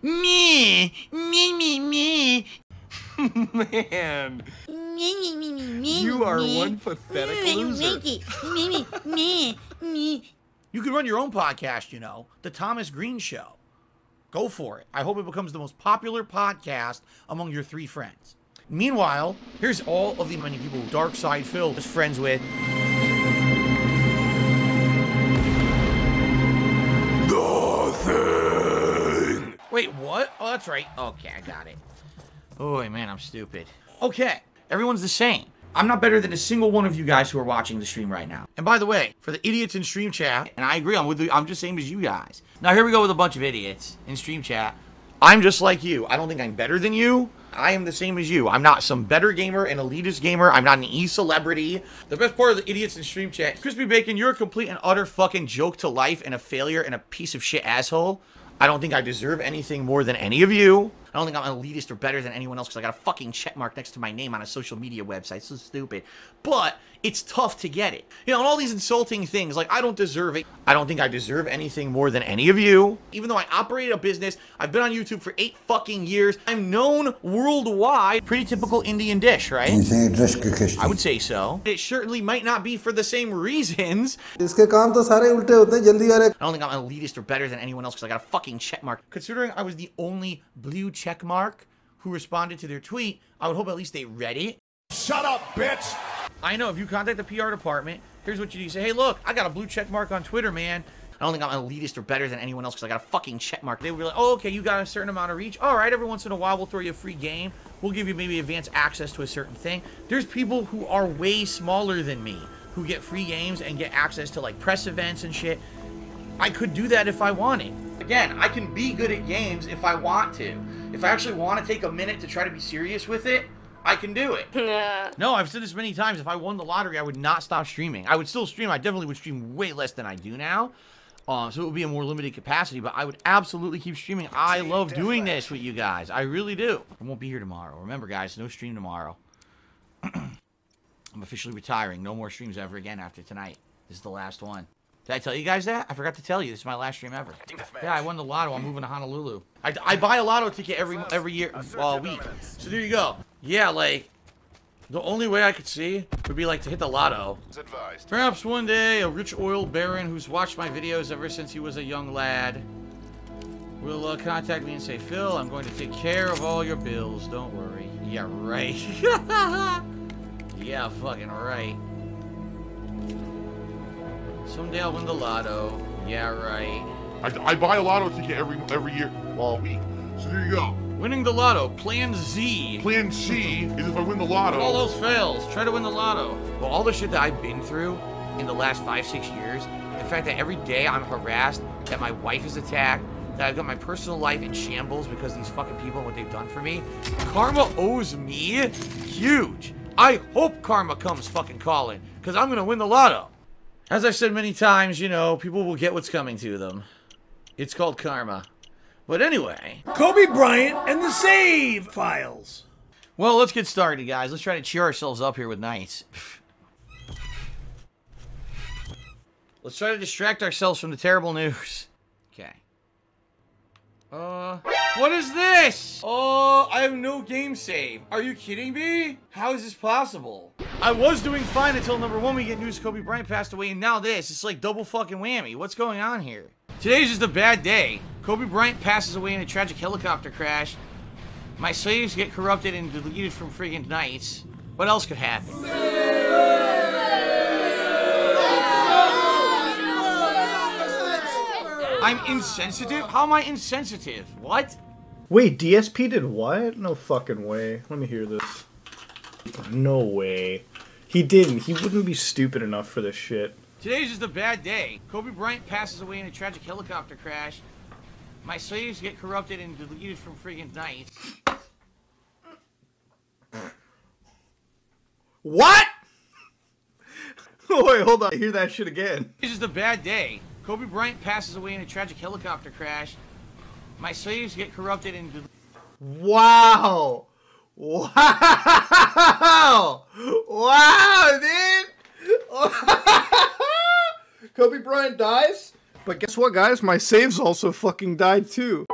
[SPEAKER 3] Me.
[SPEAKER 11] Man. You are one pathetic loser.
[SPEAKER 3] You can run your own podcast, you know. The Thomas Green Show. Go for it. I hope it becomes the most popular podcast among your 3 friends. Meanwhile, here's all of the many people Dark Side Phil is friends with.
[SPEAKER 1] Nothing.
[SPEAKER 3] Wait, what? Oh, that's right. Okay, I got it. Oh, man, I'm stupid. Okay, everyone's the same. I'm not better than a single one of you guys who are watching the stream right now. And by the way, for the idiots in stream chat, and I agree, I'm just same as you guys. Now here we go with a bunch of idiots in stream chat. I'm just like you. I don't think I'm better than you. I am the same as you. I'm not some better gamer, an elitist gamer. I'm not an e-celebrity. The best part of the idiots in stream chat, Crispy Bacon, you're a complete and utter fucking joke to life and a failure and a piece of shit asshole. I don't think I deserve anything more than any of you. I don't think I'm an elitist or better than anyone else because I got a fucking check mark next to my name on a social media website. So stupid. But it's tough to get it. You know, and all these insulting things, like I don't deserve it. I don't think I deserve anything more than any of you. Even though I operate a business, I've been on YouTube for 8 fucking years. I'm known worldwide. Pretty typical Indian dish, right? I would say so. It certainly might not be for the same reasons. I don't think I'm an elitist or better than anyone else because I got a fucking check mark. Considering I was the only blue check mark who responded to their tweet, I would hope at least they read it.
[SPEAKER 15] Shut up, bitch!
[SPEAKER 3] I know, if you contact the PR department, here's what you do. You say, hey, look, I got a blue check mark on Twitter, man. I don't think I'm an elitist or better than anyone else because I got a fucking check mark. They would be like, oh, okay, you got a certain amount of reach. All right, every once in a while, we'll throw you a free game. We'll give you maybe advanced access to a certain thing. There's people who are way smaller than me who get free games and get access to, like, press events and shit. I could do that if I wanted. Again, I can be good at games if I want to. If I actually want to take a minute to try to be serious with it, I can do it. No, I've said this many times. If I won the lottery, I would not stop streaming. I would still stream. I definitely would stream way less than I do now. So it would be a more limited capacity, but I would absolutely keep streaming. I love doing this with you guys. I really do. I won't be here tomorrow. Remember, guys, no stream tomorrow. I'm officially retiring. No more streams ever again after tonight. This is the last one. Did I tell you guys that? I forgot to tell you. This is my last stream ever. Yeah, I won the lotto. I'm moving to Honolulu. I buy a lotto ticket every year, week. So there you go. Yeah, like, the only way I could see would be, like, to hit the lotto. Perhaps one day, a rich oil baron who's watched my videos ever since he was a young lad will contact me and say, Phil, I'm going to take care of all your bills. Don't worry. Yeah, right. Yeah, fucking right. Someday I'll win the lotto. Yeah, right.
[SPEAKER 12] I buy a lotto ticket every year, week. So there you go.
[SPEAKER 3] Winning the lotto. Plan Z.
[SPEAKER 12] Plan C is if I win the lotto.
[SPEAKER 3] If all those fails, try to win the lotto. Well, all the shit that I've been through in the last 5-6 years, the fact that every day I'm harassed, that my wife is attacked, that I've got my personal life in shambles because these fucking people and what they've done for me, karma owes me huge. I hope karma comes fucking calling, because I'm going to win the lotto. As I've said many times, you know, people will get what's coming to them. It's called karma. But anyway.
[SPEAKER 2] Kobe Bryant and the save files.
[SPEAKER 3] Well, let's get started, guys. Let's try to cheer ourselves up here with Knights. Let's try to distract ourselves from the terrible news. Okay. What is this? Oh, I have no game save. Are you kidding me? How is this possible? I was doing fine until number one, we get news Kobe Bryant passed away, and now this. It's like double fucking whammy. What's going on here? Today's just a bad day. Kobe Bryant passes away in a tragic helicopter crash. My slaves get corrupted and deleted from friggin' Knights. What else could happen? I'm insensitive? How am I insensitive? What?
[SPEAKER 5] Wait, DSP did what? No fucking way. Let me hear this. No way. He didn't. He wouldn't be stupid enough for this shit.
[SPEAKER 3] Today's just a bad day. Kobe Bryant passes away in a tragic helicopter crash. My slaves get corrupted and deleted from friggin' Knights.
[SPEAKER 5] What? Oh, wait, hold on. Hear that shit again.
[SPEAKER 3] Today's just a bad day. Kobe Bryant passes away in a tragic helicopter crash. My slaves get corrupted and...
[SPEAKER 5] Wow! Wow! Wow, dude! Kobe Bryant dies? But guess what, guys? My saves also fucking died, too.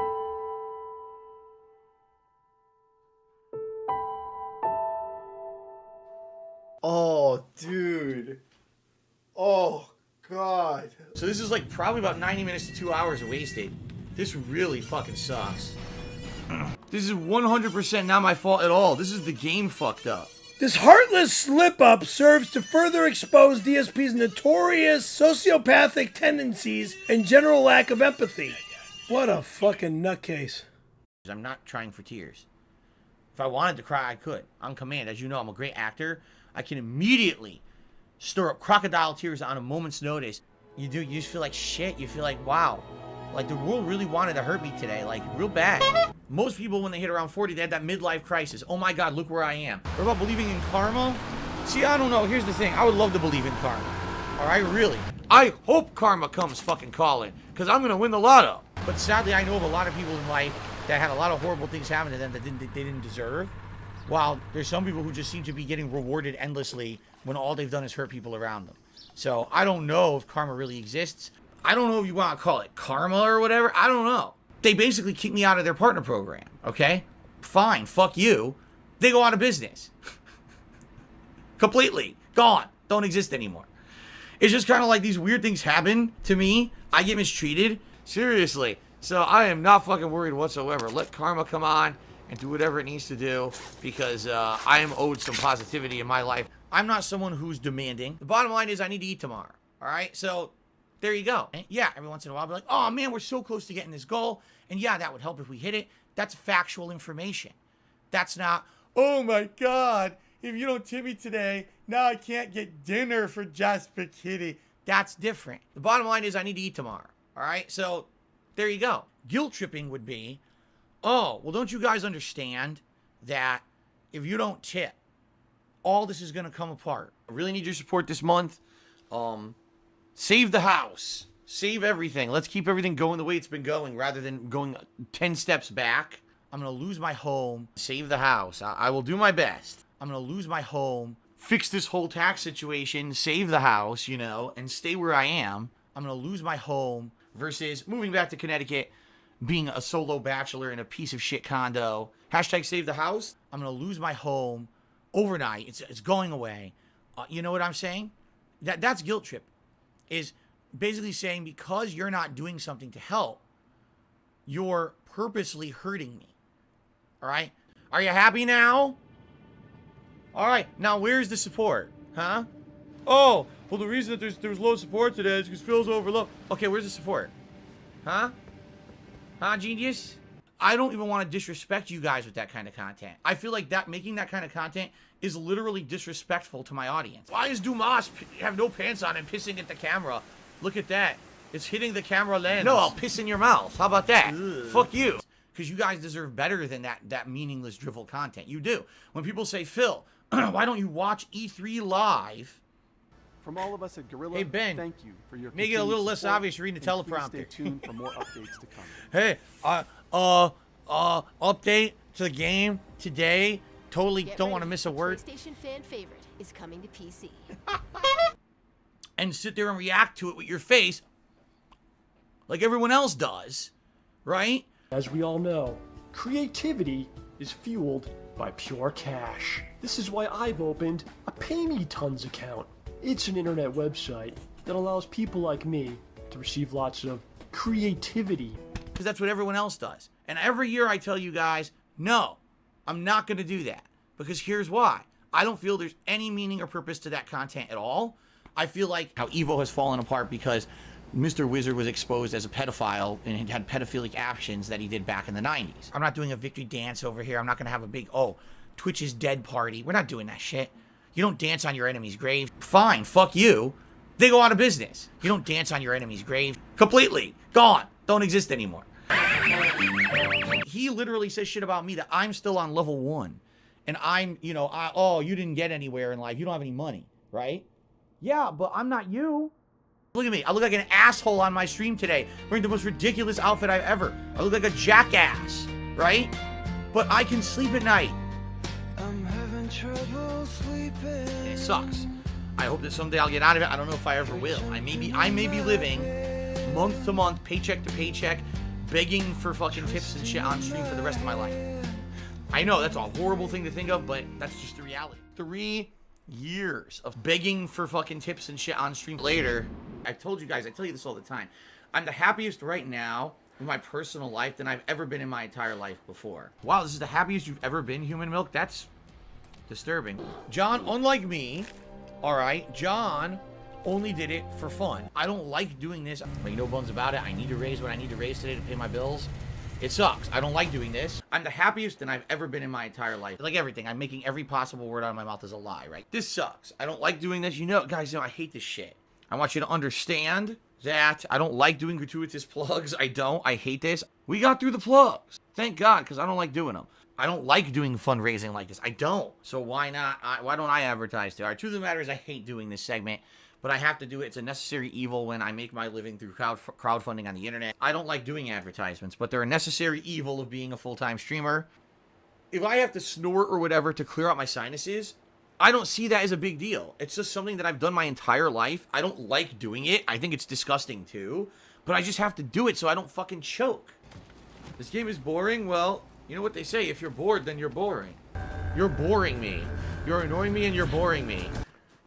[SPEAKER 5] Oh, dude. Oh, God.
[SPEAKER 3] So this is like probably about 90 minutes to 2 hours wasted. This really fucking sucks. This is 100% not my fault at all. This is the game fucked up.
[SPEAKER 2] This heartless slip-up serves to further expose DSP's notorious sociopathic tendencies and general lack of empathy. What a fucking nutcase.
[SPEAKER 3] I'm not trying for tears. If I wanted to cry, I could. On command. As you know, I'm a great actor. I can immediately stir up crocodile tears on a moment's notice. You just feel like shit. You feel like, wow. Like, the world really wanted to hurt me today. Like, real bad. Most people, when they hit around 40, they had that midlife crisis. Oh my God, look where I am. What about believing in karma? See, I don't know. Here's the thing. I would love to believe in karma. Alright, really. I hope karma comes fucking calling. Because I'm going to win the lotto. But sadly, I know of a lot of people in life that had a lot of horrible things happen to them that they didn't deserve. While there's some people who just seem to be getting rewarded endlessly when all they've done is hurt people around them. So, I don't know if karma really exists. I don't know if you want to call it karma or whatever. I don't know. They basically kicked me out of their partner program, okay? Fine, fuck you. They go out of business. Completely. Gone. Don't exist anymore. It's just kind of like these weird things happen to me. I get mistreated. Seriously. So I am not fucking worried whatsoever. Let karma come on and do whatever it needs to do because I am owed some positivity in my life. I'm not someone who's demanding. The bottom line is I need to eat tomorrow. All right? So there you go. And yeah, every once in a while I'll be like, oh man, we're so close to getting this goal. And yeah, that would help if we hit it. That's factual information. That's not, oh my God, if you don't tip me today, now I can't get dinner for just for Kitty. That's different. The bottom line is I need to eat tomorrow. All right? So there you go. Guilt tripping would be, oh, well, don't you guys understand that if you don't tip, all this is going to come apart. I really need your support this month. Save the house. Save everything. Let's keep everything going the way it's been going rather than going 10 steps back. I'm going to lose my home. Save the house. I will do my best. I'm going to lose my home. Fix this whole tax situation. Save the house, you know, and stay where I am. I'm going to lose my home versus moving back to Connecticut, being a solo bachelor in a piece of shit condo. Hashtag save the house. I'm going to lose my home overnight. It's going away. You know what I'm saying? That's guilt trip. Is basically saying because you're not doing something to help, you're purposely hurting me. All right? Are you happy now? All right. Now, where's the support? Huh? Oh, well, the reason that there's low support today is because Phil's overlooked. Okay, where's the support? Huh? Huh, genius? I don't even want to disrespect you guys with that kind of content. I feel like making that kind of content is literally disrespectful to my audience. Why is Dumas have no pants on and pissing at the camera? Look at that. It's hitting the camera lens. No, I'll piss in your mouth. How about that? Ugh. Fuck you. Because you guys deserve better than that meaningless drivel content. You do. When people say, Phil, why don't you watch E3 live?
[SPEAKER 6] From all of us at Gorilla,
[SPEAKER 3] hey Ben,
[SPEAKER 6] thank you for your
[SPEAKER 3] make it a little less obvious reading the teleprompter.
[SPEAKER 6] Stay tuned for more updates to come.
[SPEAKER 3] Hey, update to the game today. Totally don't want to miss a word.
[SPEAKER 8] PlayStation fan favorite is coming to PC.
[SPEAKER 3] And sit there and react to it with your face like everyone else does, right?
[SPEAKER 14] As we all know, creativity is fueled by pure cash. This is why I've opened a Pay Me Tons account. It's an internet website that allows people like me to receive lots of creativity.
[SPEAKER 3] Because that's what everyone else does. And every year I tell you guys, no, I'm not going to do that. Because here's why. I don't feel there's any meaning or purpose to that content at all. I feel like how Evo has fallen apart because Mr. Wizard was exposed as a pedophile and had pedophilic actions that he did back in the 90s. I'm not doing a victory dance over here. I'm not going to have a big, oh, Twitch is dead party. We're not doing that shit. You don't dance on your enemy's grave. Fine, fuck you. They go out of business. You don't dance on your enemy's grave. Completely. Gone. Don't exist anymore. He literally says shit about me that I'm still on level 1. And I'm, you know, oh, you didn't get anywhere in life. You don't have any money, right? Yeah, but I'm not you. Look at me. I look like an asshole on my stream today. Wearing the most ridiculous outfit I've ever. I look like a jackass, right? But I can sleep at night. I'm having trouble sleeping. It sucks. I hope that someday I'll get out of it. I don't know if I ever will. I may be living month to month, paycheck to paycheck, begging for fucking tips and shit on stream for the rest of my life. I know that's a horrible thing to think of, but that's just the reality. 3 years of begging for fucking tips and shit on stream later. I told you guys, I tell you this all the time. I'm the happiest right now in my personal life than I've ever been in my entire life before. Wow, this is the happiest you've ever been, Human Milk? That's disturbing. John, unlike me, alright, John only did it for fun. I don't like doing this. Make no bones about it. I need to raise what I need to raise today to pay my bills. It sucks. I don't like doing this. I'm the happiest than I've ever been in my entire life. Like everything. I'm making every possible word out of my mouth as a lie, right? This sucks. I don't like doing this. You know, guys, you know, I hate this shit. I want you to understand that I don't like doing gratuitous plugs. I don't. I hate this. We got through the plugs. Thank God, because I don't like doing them. I don't like doing fundraising like this. I don't. So why not? Why don't I advertise to? All right, truth of the matter is I hate doing this segment. But I have to do it. It's a necessary evil when I make my living through crowdfunding on the internet. I don't like doing advertisements, but they're a necessary evil of being a full-time streamer. If I have to snort or whatever to clear out my sinuses, I don't see that as a big deal. It's just something that I've done my entire life. I don't like doing it. I think it's disgusting too. But I just have to do it so I don't fucking choke. This game is boring? Well, you know what they say. If you're bored, then you're boring. You're boring me. You're annoying me and you're boring me.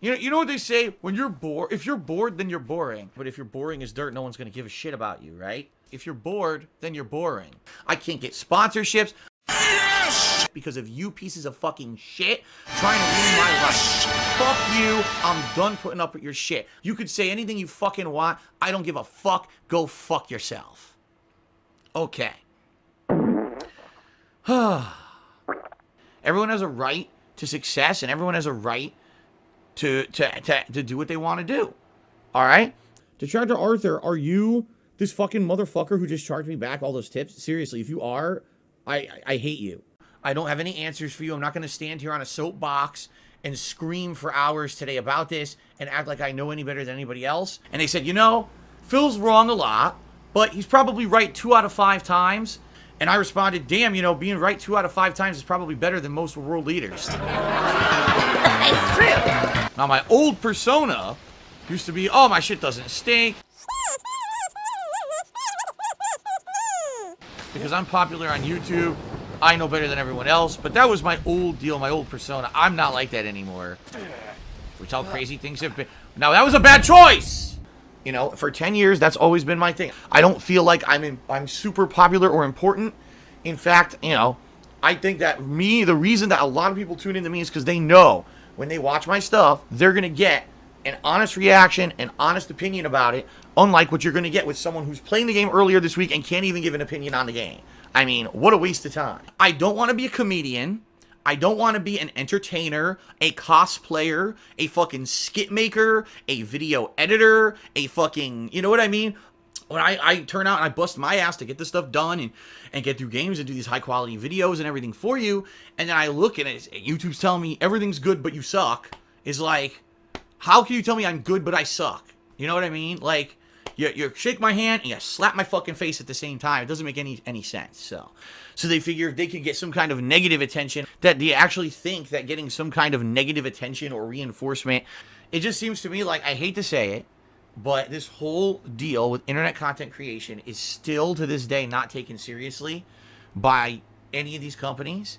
[SPEAKER 3] You know what they say? When you're bored, if you're bored, then you're boring. But if you're boring as dirt, no one's going to give a shit about you, right? If you're bored, then you're boring. I can't get sponsorships. Yes! Because of you pieces of fucking shit trying to ruin my life. Fuck you. I'm done putting up with your shit. You could say anything you fucking want. I don't give a fuck. Go fuck yourself. Okay. Everyone has a right to success, and everyone has a right to do what they want to do. Alright? Detractor Arthur, are you this fucking motherfucker who just charged me back all those tips? Seriously, if you are, I hate you. I don't have any answers for you. I'm not going to stand here on a soapbox and scream for hours today about this and act like I know any better than anybody else. And they said, you know, Phil's wrong a lot, but he's probably right 2 out of 5 times. And I responded, damn, you know, being right 2 out of 5 times is probably better than most world leaders. It's true. Now, my old persona used to be, oh, my shit doesn't stink. Because I'm popular on YouTube. I know better than everyone else. But that was my old deal, my old persona. I'm not like that anymore. Which how crazy things have been. Now, that was a bad choice. You know, for 10 years, that's always been my thing. I don't feel like I'm super popular or important. In fact, you know, I think that the reason that a lot of people tune into me is because they know when they watch my stuff, they're going to get an honest reaction, an honest opinion about it, unlike what you're going to get with someone who's playing the game earlier this week and can't even give an opinion on the game. I mean, what a waste of time. I don't want to be a comedian. I don't want to be an entertainer, a cosplayer, a fucking skit maker, a video editor, a fucking, you know what I mean? When I turn out and I bust my ass to get this stuff done and get through games and do these high quality videos and everything for you, and then I look at it, YouTube's telling me everything's good but you suck, is like, how can you tell me I'm good but I suck? You know what I mean? Like, You shake my hand and you slap my fucking face at the same time. It doesn't make any sense. So they figure if they could get some kind of negative attention, that they actually think that getting some kind of negative attention or reinforcement, it just seems to me like, I hate to say it, but this whole deal with internet content creation is still to this day not taken seriously by any of these companies.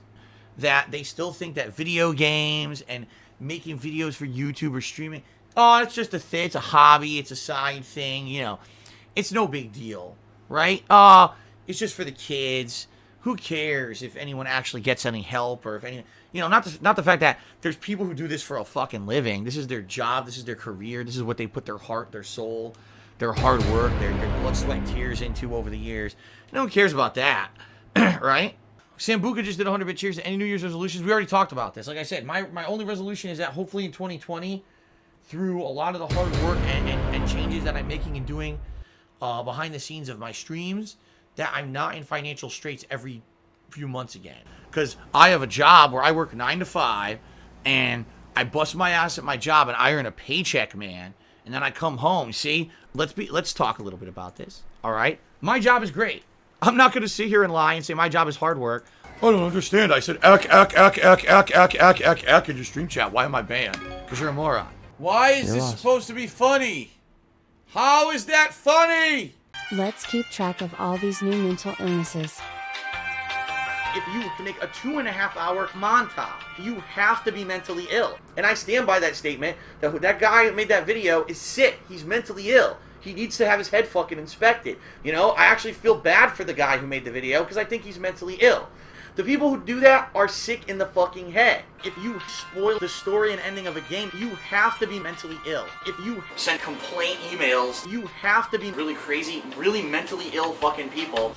[SPEAKER 3] That they still think that video games and making videos for YouTube or streaming, oh, it's just a thing, it's a hobby, it's a side thing, you know. It's no big deal, right? It's just for the kids. Who cares if anyone actually gets any help or if any, you know, not the fact that there's people who do this for a fucking living. This is their job, this is their career, this is what they put their heart, their soul, their hard work, their blood, sweat, and tears into over the years. No one cares about that, right? Sambuca just did 100-bit cheers. Any New Year's resolutions? We already talked about this. Like I said, my only resolution is that hopefully in 2020, through a lot of the hard work and changes that I'm making and doing behind the scenes of my streams, that I'm not in financial straits every few months again. Because I have a job where I work 9 to 5, and I bust my ass at my job, and I earn a paycheck, man. And then I come home. See, let's talk a little bit about this. All right, my job is great. I'm not going to sit here and lie and say my job is hard work. I don't understand. I said ack in your stream chat. Why am I banned? Because you're a moron. Why is this supposed to be funny? How is that funny?
[SPEAKER 19] Let's keep track of all these new mental illnesses.
[SPEAKER 3] If you can make a 2.5-hour montage, you have to be mentally ill. And I stand by that statement that guy who made that video is sick. He's mentally ill. He needs to have his head fucking inspected. You know, I actually feel bad for the guy who made the video because I think he's mentally ill. The people who do that are sick in the fucking head. If you spoil the story and ending of a game, you have to be mentally ill. If you send complaint emails, you have to be really crazy, really mentally ill fucking people.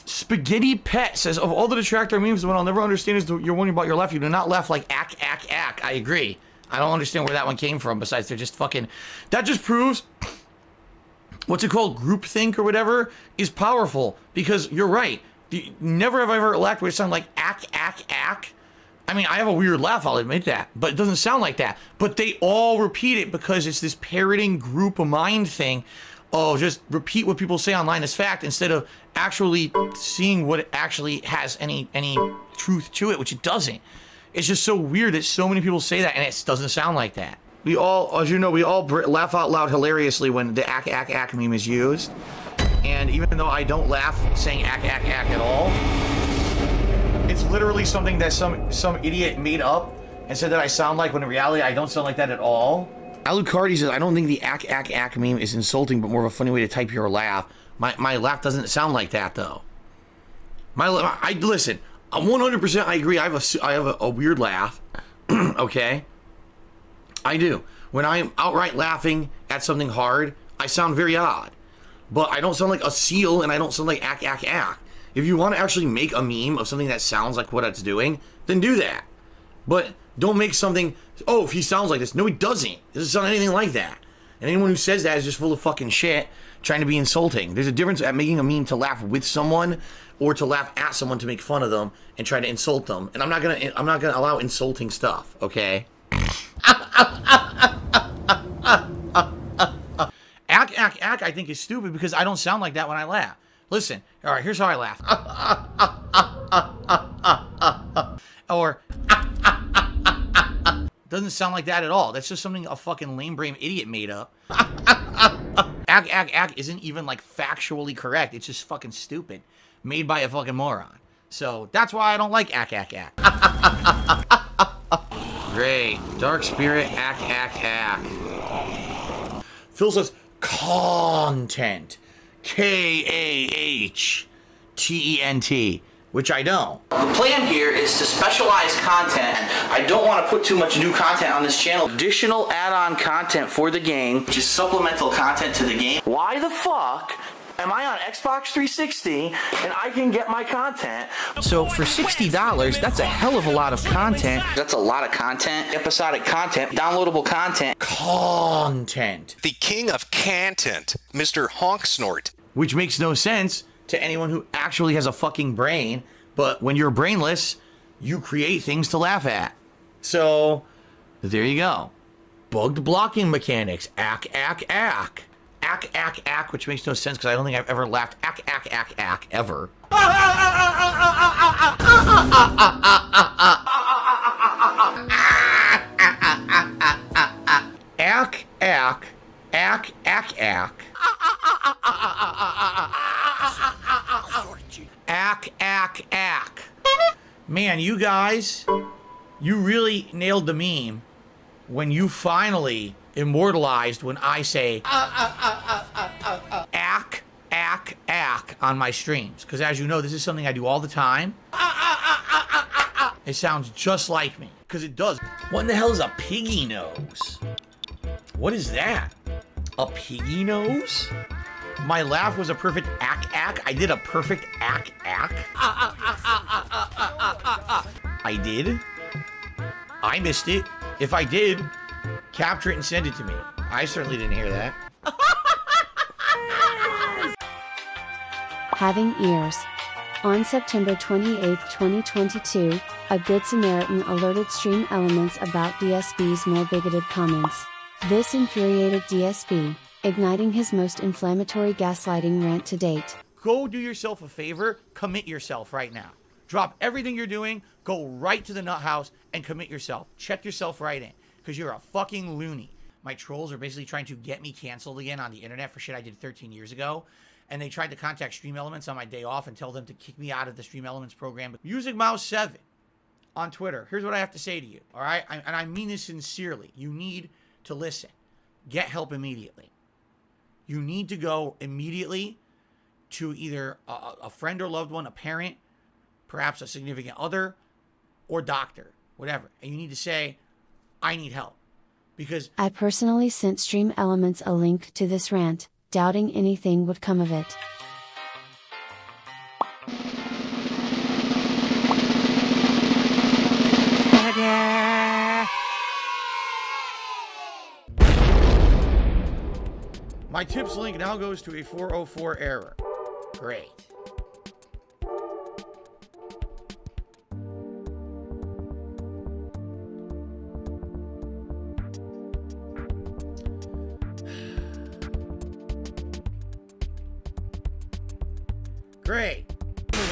[SPEAKER 3] Spaghetti Pet says, of all the detractor memes, the one I'll never understand is you're wondering about your laugh. You do not laugh like ack. I agree. I don't understand where that one came from, besides they're just fucking... That just proves... What's it called? Groupthink or whatever is powerful. Because you're right. Never have I ever laughed where it sounds like ack. I mean, I have a weird laugh, I'll admit that. But it doesn't sound like that. But they all repeat it because it's this parroting group of mind thing. Oh, just repeat what people say online as fact instead of actually seeing what it actually has any truth to it, which it doesn't. It's just so weird that so many people say that and it doesn't sound like that. We all, as you know, we all laugh out loud hilariously when the ack meme is used. And even though I don't laugh saying ack at all, it's literally something that some idiot made up and said that I sound like, when in reality I don't sound like that at all. Alucardi says, I don't think the ack meme is insulting, but more of a funny way to type your laugh. My laugh doesn't sound like that though. Listen, 100% I agree. I have a weird laugh. Okay? I do. When I'm outright laughing at something hard, I sound very odd. But I don't sound like a seal and I don't sound like ack. If you want to actually make a meme of something that sounds like what it's doing, then do that. But don't make something, oh, if he sounds like this. No, he doesn't. It doesn't sound anything like that. And anyone who says that is just full of fucking shit, trying to be insulting. There's a difference at making a meme to laugh with someone or to laugh at someone to make fun of them and try to insult them. And I'm not gonna allow insulting stuff, okay? Ack, I think is stupid because I don't sound like that when I laugh. Listen, all right, here's how I laugh. Or doesn't sound like that at all. That's just something a fucking lame brain idiot made up. Ack isn't even like factually correct. It's just fucking stupid, made by a fucking moron. So that's why I don't like ack. Great. Dark Spirit, ack. Phil says, content. K-A-H-T-E-N-T. Which I don't. The plan here is to specialize content. I don't want to put too much new content on this channel. Additional add-on content for the game, which is supplemental content to the game. Why the fuck am I on Xbox 360 and I can get my content? So for $60, that's a hell of a lot of content. That's a lot of content. Episodic content, downloadable content. Content.
[SPEAKER 17] The king of content, Mr. Honk Snort.
[SPEAKER 3] Which makes no sense to anyone who actually has a fucking brain, but when you're brainless, you create things to laugh at. So, there you go. Bugged blocking mechanics. Ack, ack, ack. Ack, ack, ack, which makes no sense because I don't think I've ever laughed ack, ack, ack, ack, ever. Ack, ack, ack, ack, ack. Ack, ack, ack. Man, you guys, you really nailed the meme when you finally immortalized when I say ack, ack, ack on my streams. Because as you know, this is something I do all the time. It sounds just like me. Because it does. What in the hell is a piggy nose? What is that? A piggy nose? My laugh was a perfect ack, ack. I did a perfect ack, ack. I did? I missed it. If I did, capture it and send it to me. I certainly didn't hear that.
[SPEAKER 19] Having ears. On September 28, 2022, a Good Samaritan alerted Stream Elements about DSP's more bigoted comments. This infuriated DSP, igniting his most inflammatory gaslighting rant to date.
[SPEAKER 3] Go do yourself a favor, commit yourself right now. Drop everything you're doing, go right to the nut house and commit yourself. Check yourself right in, because you're a fucking loony. My trolls are basically trying to get me canceled again on the internet for shit I did 13 years ago. And they tried to contact Stream Elements on my day off and tell them to kick me out of the Stream Elements program. Music Mouse 7 on Twitter. Here's what I have to say to you, all right? And I mean this sincerely. You need to listen. Get help immediately. You need to go immediately to either a friend or loved one, a parent, perhaps a significant other, or doctor, whatever. And you need to say, I need help. Because
[SPEAKER 19] I personally sent Stream Elements a link to this rant, doubting anything would come of it.
[SPEAKER 3] my tips link now goes to a 404 error. Great. Great.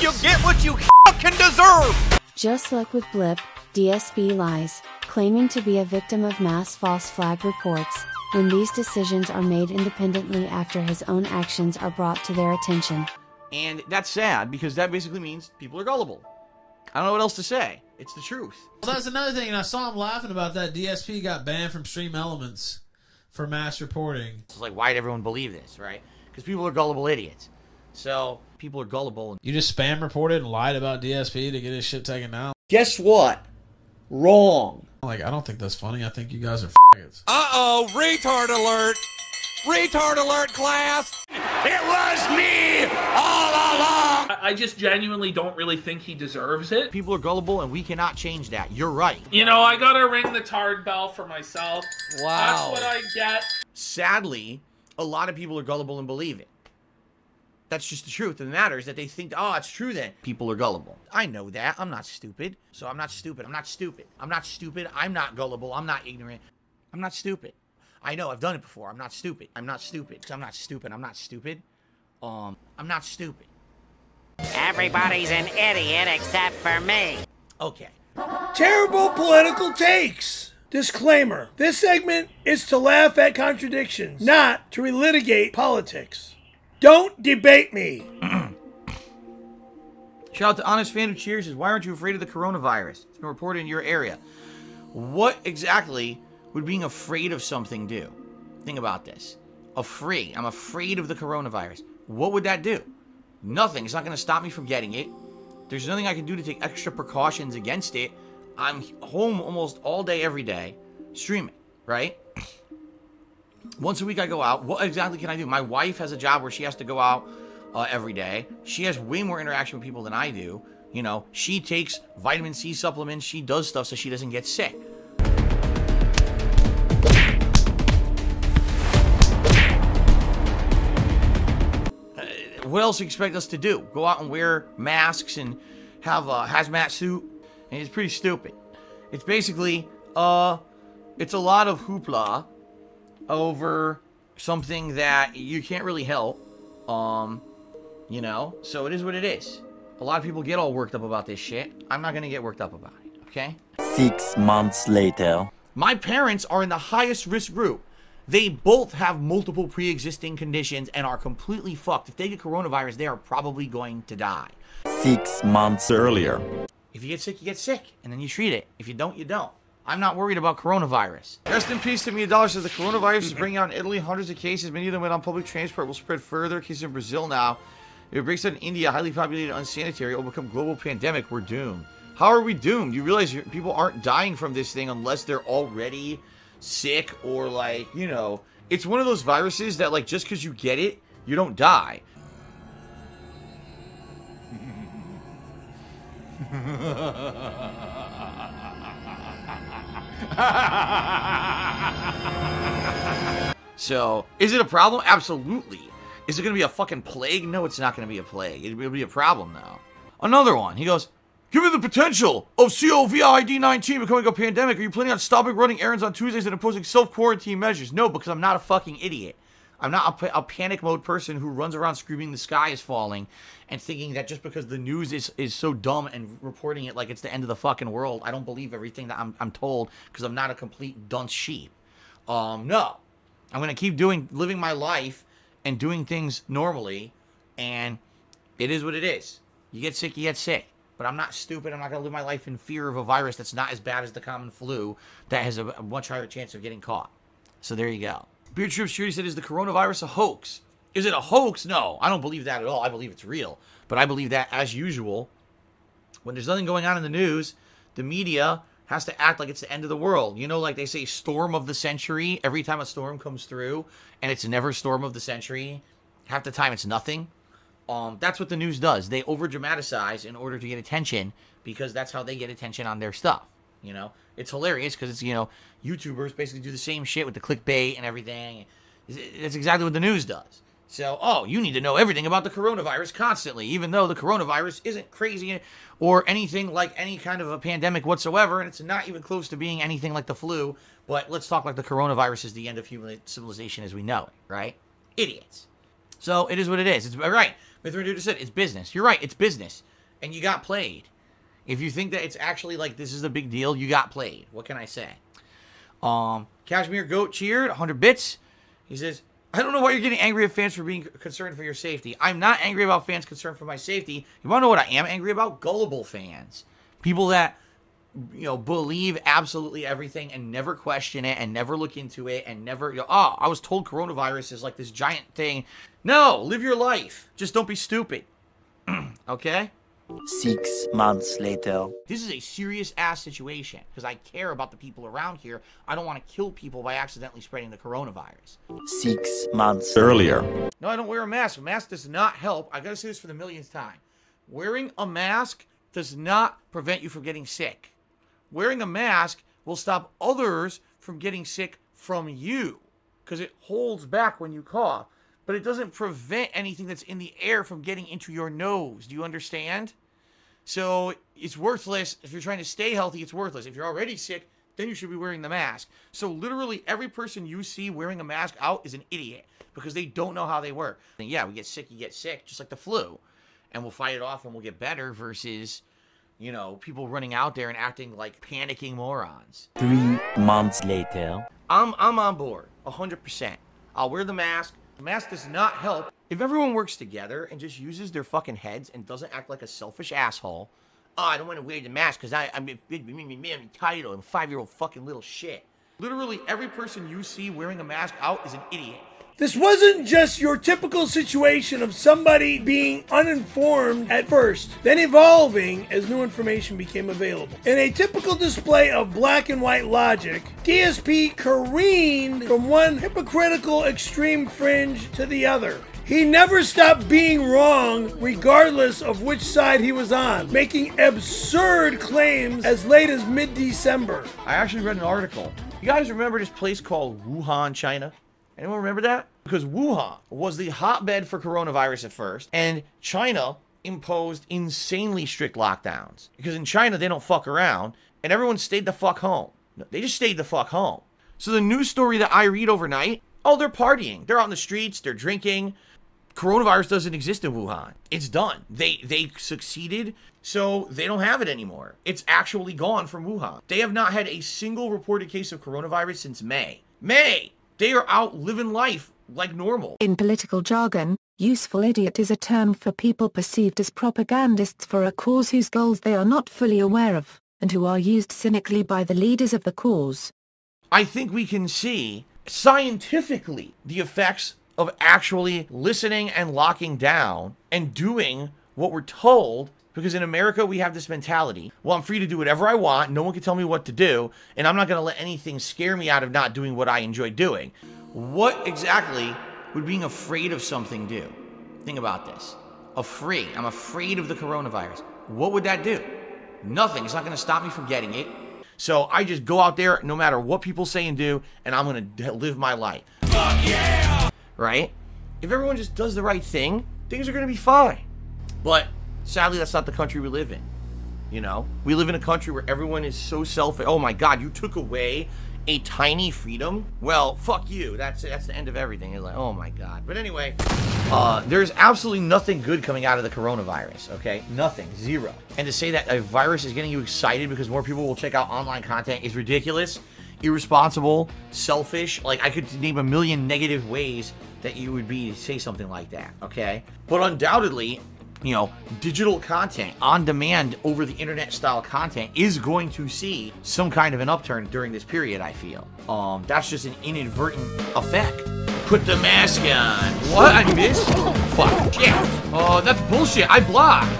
[SPEAKER 15] You get what you fucking deserve!
[SPEAKER 19] Just like with Blip, DSP lies, claiming to be a victim of mass false flag reports, when these decisions are made independently after his own actions are brought to their attention.
[SPEAKER 3] And that's sad, because that basically means people are gullible. I don't know what else to say. It's the truth.
[SPEAKER 10] Well, that's another thing, and I saw him laughing about that. DSP got banned from Stream Elements for mass reporting.
[SPEAKER 3] It's like, why'd everyone believe this, right? Because people are gullible idiots. So, people are gullible.
[SPEAKER 10] You just spam reported and lied about DSP to get his shit taken down?
[SPEAKER 3] Guess what? Wrong.
[SPEAKER 10] Like, I don't think that's funny. I think you guys are faggots.
[SPEAKER 15] Uh-oh, retard alert! Retard alert, class! It was me all along!
[SPEAKER 18] I just genuinely don't really think he deserves it.
[SPEAKER 3] People are gullible and we cannot change that. You're right.
[SPEAKER 18] You know, I gotta ring the tard bell for myself.
[SPEAKER 3] Wow.
[SPEAKER 18] That's what I get.
[SPEAKER 3] Sadly, a lot of people are gullible and believe it. That's just the truth of the matter, is that they think, oh, it's true then. People are gullible. I know that. I'm not stupid. So I'm not stupid. I'm not stupid. I'm not stupid. I'm not gullible. I'm not ignorant. I'm not stupid. I know. I've done it before. I'm not stupid. I'm not stupid. I'm not stupid. I'm not stupid. I'm not stupid.
[SPEAKER 20] Everybody's an idiot except for me.
[SPEAKER 3] Okay.
[SPEAKER 2] Terrible political takes. Disclaimer. This segment is to laugh at contradictions, not to relitigate politics. Don't debate me.
[SPEAKER 3] Shout out to Honest Fan Who Cheers says, why aren't you afraid of the coronavirus? It's been reported in your area. What exactly would being afraid of something do? Think about this. Afraid. I'm afraid of the coronavirus. What would that do? Nothing. It's not going to stop me from getting it. There's nothing I can do to take extra precautions against it. I'm home almost all day, every day, streaming, right? Once a week I go out. What exactly can I do? My wife has a job where she has to go out every day. She has way more interaction with people than I do. You know, she takes vitamin C supplements. She does stuff so she doesn't get sick. What else do you expect us to do? Go out and wear masks and have a hazmat suit? And it's pretty stupid. It's basically, It's a lot of hoopla over something that you can't really help. You know, so it is what it is. A lot of people get all worked up about this shit. I'm not gonna get worked up about it, okay?
[SPEAKER 4] 6 months later.
[SPEAKER 3] My parents are in the highest risk group. They both have multiple pre-existing conditions and are completely fucked. If they get coronavirus, they are probably going to die.
[SPEAKER 4] 6 months earlier.
[SPEAKER 3] If you get sick, you get sick, and then you treat it. If you don't, you don't. I'm not worried about coronavirus. Rest in peace to me. $1 says the coronavirus is bringing out in Italy hundreds of cases. Many of them went on public transport. Will spread further. Cases in Brazil now. If it breaks out in India, highly populated, unsanitary, it will become global pandemic. We're doomed. How are we doomed? You realize people aren't dying from this thing unless they're already sick or, like, you know, it's one of those viruses that, like, just because you get it, you don't die. So, is it a problem? Absolutely. Is it going to be a fucking plague? No, it's not going to be a plague. It'll be a problem, though. Another one. He goes, given the potential of COVID-19 becoming a pandemic, are you planning on stopping running errands on Tuesdays and imposing self-quarantine measures? No, because I'm not a fucking idiot. I'm not a panic mode person who runs around screaming the sky is falling and thinking that just because the news is so dumb and reporting it like it's the end of the fucking world, I don't believe everything that I'm told because I'm not a complete dunce sheep. No. I'm going to keep living my life and doing things normally, and it is what it is. You get sick, you get sick. But I'm not stupid. I'm not going to live my life in fear of a virus that's not as bad as the common flu that has a much higher chance of getting caught. So there you go. Beard Troop Shooty said, is the coronavirus a hoax? Is it a hoax? No, I don't believe that at all. I believe it's real. But I believe that, as usual, when there's nothing going on in the news, the media has to act like it's the end of the world. You know, like they say storm of the century every time a storm comes through, and it's never storm of the century. Half the time it's nothing. That's what the news does. They over-dramatize in order to get attention because that's how they get attention on their stuff. You know, it's hilarious because it's, you know, YouTubers basically do the same shit with the clickbait and everything. That's exactly what the news does. So, oh, you need to know everything about the coronavirus constantly, even though the coronavirus isn't crazy or anything like any kind of a pandemic whatsoever, and it's not even close to being anything like the flu. But let's talk like the coronavirus is the end of human civilization as we know it, right? Idiots. So it is what it is. It's right. Mithra just said it's business. You're right. It's business, and you got played. If you think that it's actually like this is a big deal, you got played. What can I say? Kashmir Goat cheered 100 bits. He says, I don't know why you're getting angry at fans for being concerned for your safety. I'm not angry about fans concerned for my safety. You want to know what I am angry about? Gullible fans. People that, you know, believe absolutely everything and never question it and never look into it and never, you know, oh, I was told coronavirus is like this giant thing. No, live your life. Just don't be stupid. Okay?
[SPEAKER 4] 6 months later.
[SPEAKER 3] This is a serious ass situation because I care about the people around here. I don't want to kill people by accidentally spreading the coronavirus.
[SPEAKER 4] 6 months earlier.
[SPEAKER 3] No, I don't wear a mask. A mask does not help. I gotta say this for the millionth time. Wearing a mask does not prevent you from getting sick. Wearing a mask will stop others from getting sick from you because it holds back when you cough. But it doesn't prevent anything that's in the air from getting into your nose. Do you understand? So it's worthless. If you're trying to stay healthy, it's worthless. If you're already sick, then you should be wearing the mask. So literally every person you see wearing a mask out is an idiot because they don't know how they work. And yeah, we get sick, you get sick, just like the flu. And we'll fight it off and we'll get better versus, you know, people running out there and acting like panicking morons.
[SPEAKER 4] 3 months later.
[SPEAKER 3] I'm on board, 100%. I'll wear the mask. The mask does not help. If everyone works together and just uses their fucking heads and doesn't act like a selfish asshole, oh, I don't want to wear the mask because I'm entitled. I'm a 5-year-old fucking little shit. Literally every person you see wearing a mask out is an idiot.
[SPEAKER 2] This wasn't just your typical situation of somebody being uninformed at first, then evolving as new information became available. In a typical display of black and white logic, DSP careened from one hypocritical extreme fringe to the other. He never stopped being wrong regardless of which side he was on, making absurd claims as late as mid-December.
[SPEAKER 3] I actually read an article. You guys remember this place called Wuhan, China? Anyone remember that? Because Wuhan was the hotbed for coronavirus at first, and China imposed insanely strict lockdowns. Because in China, they don't fuck around, and everyone stayed the fuck home. They just stayed the fuck home. So the news story that I read overnight, oh, they're partying. They're out in the streets. They're drinking. Coronavirus doesn't exist in Wuhan. It's done. They succeeded, so they don't have it anymore. It's actually gone from Wuhan. They have not had a single reported case of coronavirus since May. May! They are out living life like normal.
[SPEAKER 21] In political jargon, useful idiot is a term for people perceived as propagandists for a cause whose goals they are not fully aware of, and who are used cynically by the leaders of the cause.
[SPEAKER 3] I think we can see scientifically the effects of actually listening and locking down and doing what we're told, because in America we have this mentality, well, I'm free to do whatever I want, no one can tell me what to do, and I'm not going to let anything scare me out of not doing what I enjoy doing. What exactly would being afraid of something do? Think about this. Afraid. I'm afraid of the coronavirus. What would that do? Nothing. It's not going to stop me from getting it. So I just go out there no matter what people say and do, and I'm going to live my life. Fuck yeah! Right? If everyone just does the right thing, things are going to be fine. But sadly, that's not the country we live in. You know? We live in a country where everyone is so selfish. Oh my God, you took away a tiny freedom? Well, fuck you. That's the end of everything. It's like, oh my God. But anyway, there's absolutely nothing good coming out of the coronavirus, okay? Nothing. Zero. And to say that a virus is getting you excited because more people will check out online content is ridiculous, irresponsible, selfish. Like, I could name a million negative ways that you would be to say something like that, okay? But undoubtedly, you know, digital content, on demand, over the internet style content is going to see some kind of an upturn during this period, I feel. That's just an inadvertent effect. Put the mask on. What? I missed? Fuck. Shit. Oh, that's bullshit. I blocked.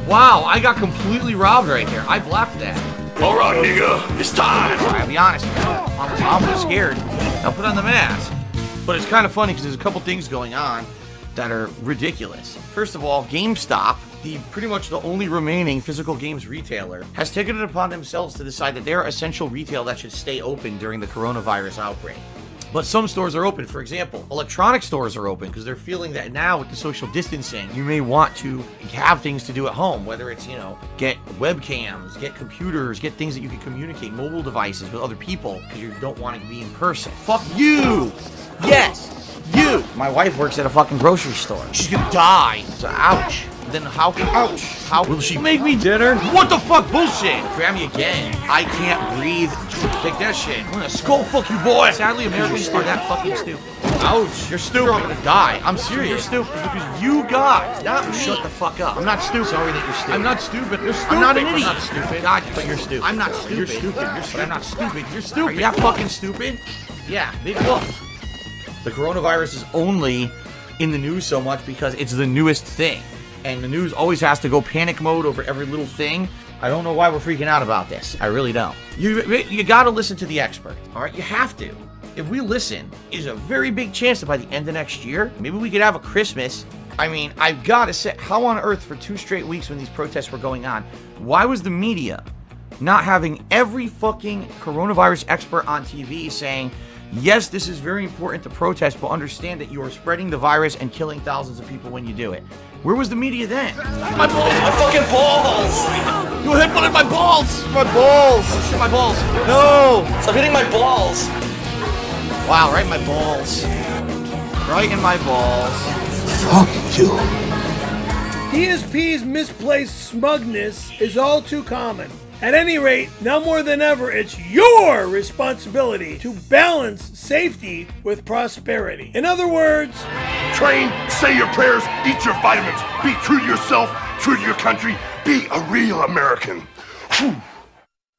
[SPEAKER 3] Wow, I got completely robbed right here. I blocked that. All right, nigga. It's time. I'll be honest with you. I'm scared. I'll put on the mask. But it's kind of funny because there's a couple things going on that are ridiculous. First of all, GameStop, pretty much the only remaining physical games retailer, has taken it upon themselves to decide that they're essential retail that should stay open during the coronavirus outbreak. But some stores are open. For example, electronic stores are open because they're feeling that now with the social distancing, you may want to have things to do at home, whether it's, you know, get webcams, get computers, get things that you can communicate, mobile devices with other people because you don't want to be in person. Fuck you! Yes! You! My wife works at a fucking grocery store. She's gonna die. So ouch. Then how will she make me dinner? What the fuck? Bullshit! Grab me again. I can't breathe. Take that shit. I'm gonna skull fuck you, boy. Sadly, Americans are that fucking stupid. Ouch. You're stupid. I'm gonna die. I'm serious. You're stupid because you guys, not me. Shut the fuck up. I'm not stupid. Sorry that you're stupid. I'm not stupid. You're stupid. I'm not an idiot. I'm not stupid. God, but you're stupid. I'm not stupid. You're stupid. You're stupid. I'm not stupid. You're stupid. Are you that fucking stupid? Yeah, big whoop. The coronavirus is only in the news so much because it's the newest thing. And the news always has to go panic mode over every little thing. I don't know why we're freaking out about this. I really don't. You gotta listen to the expert, all right? You have to. If we listen, there's a very big chance that by the end of next year, maybe we could have a Christmas. I mean, I've gotta say, how on earth for 2 straight weeks when these protests were going on, why was the media not having every fucking coronavirus expert on TV saying, yes, this is very important to protest, but understand that you are spreading the virus and killing thousands of people when you do it. Where was the media then? My balls! My fucking balls! You hit my balls! My balls! Oh shit, my balls! No! Stop hitting my balls! Wow, right in my balls. Right in my balls.
[SPEAKER 1] Fuck you.
[SPEAKER 2] DSP's misplaced smugness is all too common. At any rate, now more than ever, it's your responsibility to balance safety with prosperity. In other words,
[SPEAKER 12] train, say your prayers, eat your vitamins, be true to yourself, true to your country, be a real American.
[SPEAKER 3] You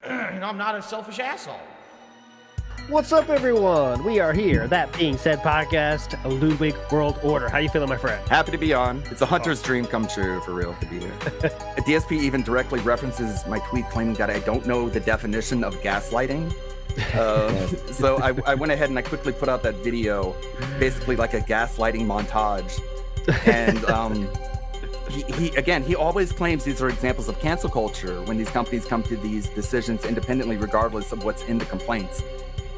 [SPEAKER 3] know, I'm not a selfish asshole.
[SPEAKER 22] What's up, everyone? We are here. That being said, podcast, Ludwig World Order. How you feeling, my friend?
[SPEAKER 23] Happy to be on. It's a hunter's dream come true, for real, to be here. DSP even directly references my tweet claiming that I don't know the definition of gaslighting. So I went ahead and I quickly put out that video, basically like a gaslighting montage. And he always claims these are examples of cancel culture when these companies come to these decisions independently, regardless of what's in the complaints.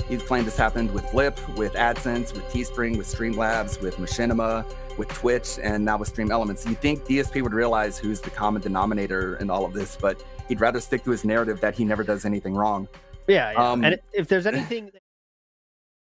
[SPEAKER 23] He's claimed this happened with Blip, with AdSense, with Teespring, with Streamlabs, with Machinima, with Twitch, and now with Stream Elements. You'd think DSP would realize who's the common denominator in all of this, but he'd rather stick to his narrative that he never does anything wrong.
[SPEAKER 22] Yeah. And if there's anything